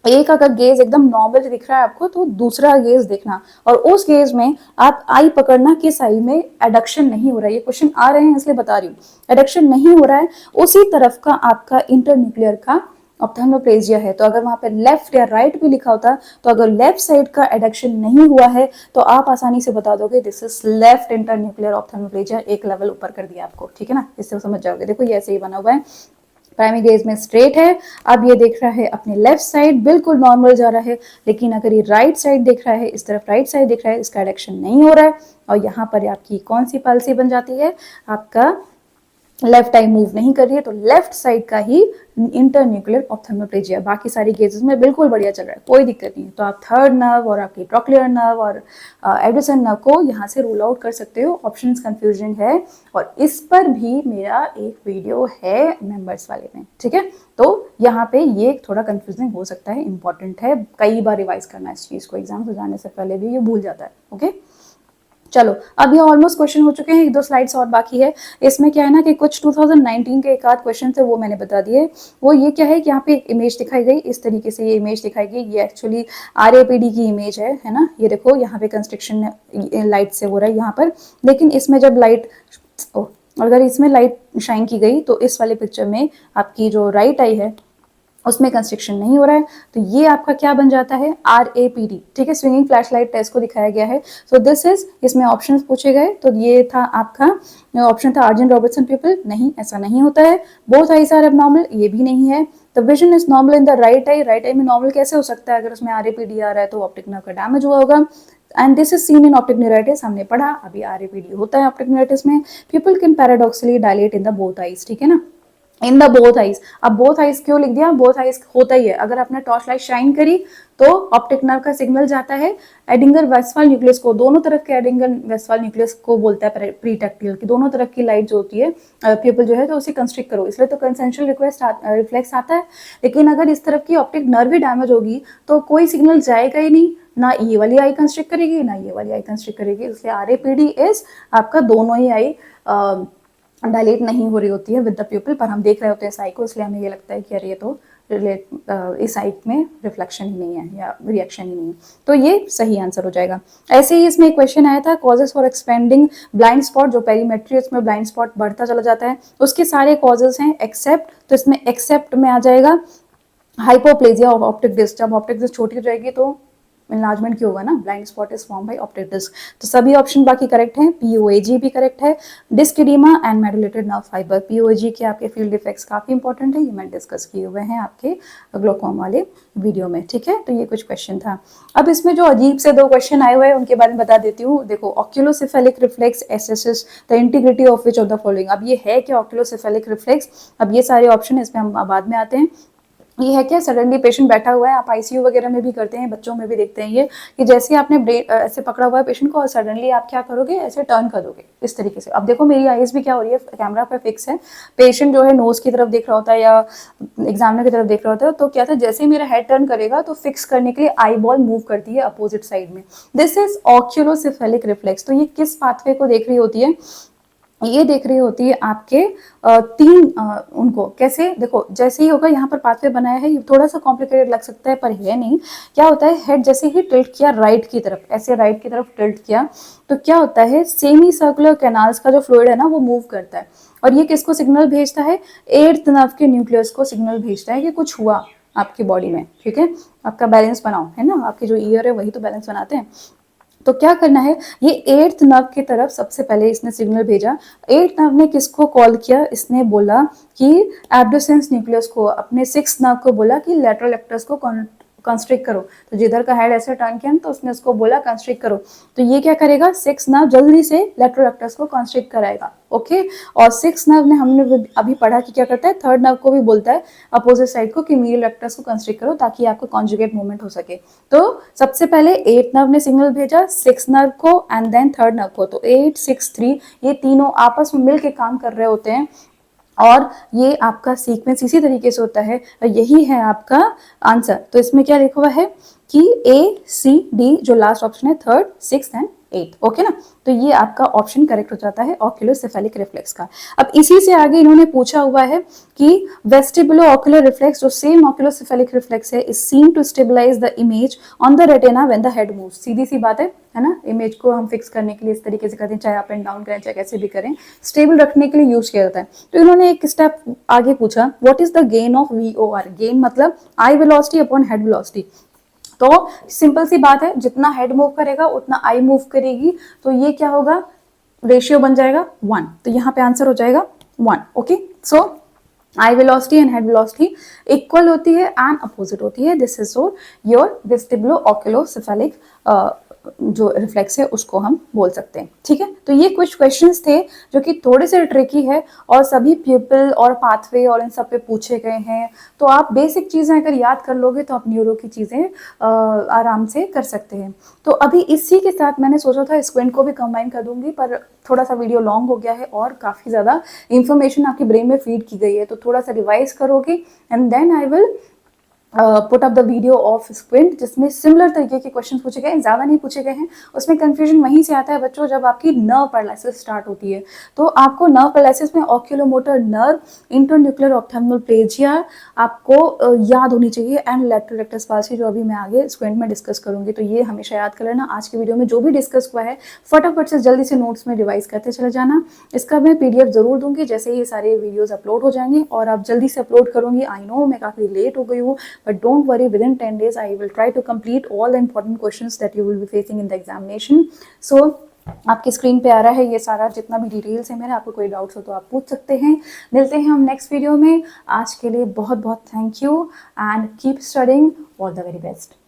एक अगर गेज एकदम नॉर्मल दिख रहा है आपको तो दूसरा गेज देखना, और उस गेज में आप आई पकड़ना किस आई में एडक्शन नहीं हो रहा है। ये क्वेश्चन आ रहे हैं इसलिए बता रही हूँ, एडक्शन नहीं हो रहा है उसी तरफ का आपका इंटरन्यूक्लियर का ऑप्थेल्मोप्लेजिया है। तो अगर वहां पे लेफ्ट या राइट भी लिखा होता तो अगर लेफ्ट साइड का एडक्शन नहीं हुआ है तो आप आसानी से बता दोगे दिस इज लेफ्ट इंटरन्यूक्लियर ऑप्थेल्मोप्लेजिया, एक लेवल ऊपर कर दिया आपको, ठीक है ना, इससे समझ जाओगे। देखो ये ऐसे ही बना हुआ है, प्राइमरी गेज में स्ट्रेट है, अब ये देख रहा है अपने लेफ्ट साइड बिल्कुल नॉर्मल जा रहा है, लेकिन अगर ये राइट साइड देख रहा है, इस तरफ राइट साइड देख रहा है, इसका एडक्शन नहीं हो रहा है, और यहाँ पर आपकी कौन सी पॉलिसी बन जाती है, आपका लेफ्ट आई मूव नहीं कर रही है, तो लेफ्ट साइड का ही इंटरन्यूक्लियर ऑप्थेल्मोप्लेजिया। बाकी सारी केसेस में बिल्कुल बढ़िया चल रहा है, कोई दिक्कत नहीं है। तो आप थर्ड नर्व और आपकी ट्रोक्लियर नर्व और एडोसन नर्व को यहाँ से रूल आउट कर सकते हो। ऑप्शंस कंफ्यूजन है, और इस पर भी मेरा एक वीडियो है मेंबर्स वाले में, ठीक है। तो यहाँ पे ये थोड़ा कंफ्यूजिंग हो सकता है, इंपॉर्टेंट है, कई बार रिवाइज करना इस चीज को, एग्जाम से जाने से पहले भी ये भूल जाता है। ओके चलो, अब ये ऑलमोस्ट क्वेश्चन हो चुके हैं, एक दो स्लाइड्स और बाकी है। इसमें क्या है ना कि कुछ 2019 के एक आध क्वेश्चन थे वो मैंने बता दिए। वो ये क्या है कि यहाँ पे एक इमेज दिखाई गई, इस तरीके से ये इमेज दिखाई गई, ये एक्चुअली आरएपीडी की इमेज है ना। ये देखो यहाँ पे कंस्ट्रक्शन लाइट से हो रहा है यहाँ पर, लेकिन इसमें जब लाइट अगर इसमें लाइट शाइन की गई तो इस वाले पिक्चर में आपकी जो राइट आई है उसमें कंस्ट्रक्शन नहीं हो रहा है, तो ये आपका क्या बन जाता है, RAPD, ठीक है, स्विंगिंग फ्लैश लाइट टेस्ट को दिखाया गया है। सो दिस इज, इसमें ऑप्शंस पूछे गए, तो ये था आपका ऑप्शन था आर्जन रॉबर्टसन पीपल, नहीं ऐसा नहीं होता है। बोथ आईज आर एबनॉर्मल, ये भी नहीं है। The vision is normal in the right I, right I में नॉर्मल कैसे हो सकता है, अगर उसमें RAPD आ रहा है तो ऑप्टिक नर्व का डैमेज हुआ होगा। And this is seen in optic neuritis, हमने पढ़ा अभी RAPD होता है ऑप्टिक न्यूराइटिस में। People can paradoxically dilate in the both eyes, ठीक है ना, इन द बोथ आइज। अब बोथ आइज क्यों लिख दिया, बोथ आइज होता ही है, अगर आपने टॉर्च लाइट शाइन करी तो ऑप्टिक नर्व का सिग्नल जाता है एडिंगर वेस्टफाल न्यूक्लियस को, दोनों तरफ के एडिंगर वेस्टफाल न्यूक्लियस को बोलता है प्रीटेक्टियल की, दोनों तरफ की लाइट जो होती है पीपल जो है तो उसे कंस्ट्रिक्ट करो, इसलिए तो कंसेंशुअल रिफ्लेक्स आता है। लेकिन अगर इस तरफ की ऑप्टिक नर्व भी डैमेज होगी तो कोई सिग्नल जाएगा ही नहीं, ना ये वाली आई कंस्ट्रिक्ट करेगी ना ये वाली आई कंस्ट्रिक्ट करेगी, इसलिए RAPD इज आपका दोनों ही आई डायलेट नहीं हो रही होती है विद द प्यूपिल, पर हम देख रहे होते हैं इस आई को, इसलिए हमें ये लगता है कि अरे ये तो इस आई में रिफ्लेक्शन ही नहीं है या रिएक्शन ही नहीं है, तो ये सही आंसर हो जाएगा। ऐसे ही इसमें एक क्वेश्चन आया था, causes for expanding blind spot, जो पेरीमेट्री उसमें ब्लाइंड स्पॉट बढ़ता चला जाता है, उसके सारे कॉजेस हैं एक्सेप्ट, तो इसमें एक्सेप्ट में आ जाएगा हाइपोप्लेजिया ऑफ ऑप्टिक डिस्क। जब ऑप्टिक डिस्क छोटी हो जाएगी तो इनलार्जमेंट क्यों होगा ना, blind spot is form by optic disc. तो सभी ऑप्शन बाकी करेक्ट हैं, POAG भी करेक्ट है, disc oedema and medullated nerve fibre. POAG के आपके फील्ड इफेक्ट्स काफी इंपॉर्टेंट है, ये मैंने डिस्कस किए हुए हैं आपके ग्लोकोम वाले वीडियो में, ठीक है। तो ये कुछ क्वेश्चन था। अब इसमें जो अजीब से दो क्वेश्चन आए हुए हैं उनके बारे में बता देती हूँ। देखो, oculocephalic reflex assesses the integrity of which of the following. अब ये है क्या ऑक्यूलोसेफेलिक रिफ्लेक्स, अब ये सारे ऑप्शन इसमें हम बाद में आते हैं। ये है क्या, सडनली पेशेंट बैठा हुआ है, आप ICU वगैरह में भी करते हैं, बच्चों में भी देखते हैं ये, कि जैसे आपने ब्रेन ऐसे पकड़ा हुआ है पेशेंट को और सडनली आप क्या करोगे, ऐसे टर्न कर दोगे इस तरीके से। अब देखो मेरी आईज भी क्या हो रही है, कैमरा पे फिक्स है, पेशेंट जो है नोज की तरफ देख रहा होता है या एग्जामिनर की तरफ देख रहा होता है, तो क्या था, जैसे ही मेरा हेड टर्न करेगा तो फिक्स करने के लिए आई बॉल मूव करती है अपोजिट साइड में। This is oculocephalic reflex. तो ये किस पाथवे को देख रही होती है, ये देख रही होती है आपके तीन उनको कैसे देखो, जैसे ही होगा यहाँ पर पाथवे बनाया है, ये थोड़ा सा कॉम्प्लिकेटेड लग सकता है पर है नहीं। क्या होता है, हेड जैसे ही टिल्ट किया राइट की तरफ, ऐसे राइट की तरफ टिल्ट किया, तो क्या होता है, सेमी सर्कुलर कैनाल्स का जो फ्लूइड है ना वो मूव करता है, और ये किसको सिग्नल भेजता है, एट्थ नर्व के न्यूक्लियस को सिग्नल भेजता है कि कुछ हुआ आपकी बॉडी में। ठीक है, आपका बैलेंस बनाओ, है ना, आपके जो ईयर है वही तो बैलेंस बनाते हैं। तो क्या करना है, ये एट्थ नर्व की तरफ सबसे पहले इसने सिग्नल भेजा। एट्थ नर्व ने किसको कॉल किया, इसने बोला कि एब्डोसेंस न्यूक्लियस को, अपने सिक्स नर्व को बोला कि लैटरल एक्टस को कंस्ट्रिक्ट करो। तो जिधर का हेड ऐसे टर्न किया तो उसने उसको बोला कंस्ट्रिक्ट करो, तो ये क्या करेगा, सिक्स नर्व जल्दी से लैटरल एक्टस को कंस्ट्रिक्ट कराएगा। ओके, और सिक्स नर्व ने हमने अभी पढ़ा कि क्या करता है, थर्ड नर्व को भी बोलता है अपोजिट साइड को कि मीडियल एक्टस को कंस्ट्रिक्ट करो ताकि आपको कॉन्जुगेट मूवमेंट हो सके। तो सबसे पहले एट नर्व ने सिग्नल भेजा सिक्स नर्व को एंड देन थर्ड नर्व को, तो 863 ये तीनों आपस में मिलके काम कर रहे होते हैं, और ये आपका सीक्वेंस इसी तरीके से होता है, और यही है आपका आंसर। तो इसमें क्या लिखा हुआ है कि A C D जो लास्ट ऑप्शन है, third six and eight. Okay ना, तो ये आपका ऑप्शन करेक्ट हो जाता है ऑक्यूलोसेफेलिक रिफ्लेक्स का। अब इसी से आगे इन्होंने पूछा हुआ है कि वेस्टिबुलो ऑक्यूलर रिफ्लेक्स जो सेम ऑक्यूलोसेफेलिक रिफ्लेक्स है, is seen to stabilise the image on the retina when the head moves. सीधी सी बात है ना, इमेज को हम फिक्स करने के लिए इस तरीके से करते हैं, चाहे अप एंड डाउन करें चाहे कैसे भी करें, स्टेबल रखने के लिए यूज किया जाता है। तो इन्होंने एक स्टेप आगे पूछा, what is the gain of VOR। Gain मतलब आई वेलोसिटी अपॉन हेड वेलोसिटी। तो सिंपल सी बात है, जितना हेड मूव करेगा उतना आई मूव करेगी, तो ये क्या होगा, रेशियो बन जाएगा 1, तो यहाँ पे आंसर हो जाएगा 1। Okay, so I velocity and head velocity equal होती है एंड अपोजिट होती है। दिस इज योर वेस्टिबुलो ऑक्यूलोसेफेलिक जो रिफ्लेक्स है उसको हम बोल सकते हैं। ठीक है, तो ये कुछ क्वेश्चंस थे जो कि थोड़े से ट्रिकी है और सभी प्यूपिल और पाथवे और इन सब पे पूछे गए हैं। तो आप बेसिक चीज़ें अगर याद कर लोगे तो आप न्यूरो की चीज़ें आराम से कर सकते हैं। तो अभी इसी के साथ मैंने सोचा था स्क्विंट को भी कंबाइन कर दूंगी, पर थोड़ा सा वीडियो लॉन्ग हो गया है और काफ़ी ज़्यादा इंफॉर्मेशन आपके ब्रेन में फीड की गई है, तो थोड़ा सा रिवाइज करोगे and then I will put up the video of squint, जिसमें सिमिलर तरीके के क्वेश्चन पूछे गए हैं, ज़्यादा नहीं पूछे गए हैं। उसमें कंफ्यूजन वहीं से आता है बच्चों, जब आपकी नर्व पैरालिसिस स्टार्ट होती है। तो आपको नर्व पैरालिसिस में ऑक्यूलोमोटर नर्व, इंटरन्यूक्लियर ऑप्थेल्मोप्लेजिया आपको याद होनी चाहिए, एंड लैटरल रेक्टस पाल्सी जो अभी मैं आगे स्क्विंट में डिस्कस करूंगी। तो ये हमेशा याद कर लेना, आज की वीडियो में जो भी डिस्कस हुआ है फटाफट से जल्दी से नोट्स में रिवाइज करते चले जाना। इसका मैं PDF जरूर दूंगी जैसे ये सारे वीडियोज अपलोड हो जाएंगे, और आप जल्दी से अपलोड करूंगी। आई नो मैं काफ़ी लेट हो गई हूँ, but don't worry, within 10 days I will try to complete all the important questions that you will be facing in the examination. So आपकी स्क्रीन पे आ रहा है ये सारा जितना भी डिटेल्स है मेरा, आपको कोई डाउट्स हो तो आप पूछ सकते हैं। मिलते हैं हम नेक्स्ट वीडियो में, आज के लिए बहुत बहुत thank you and keep studying, all the very best.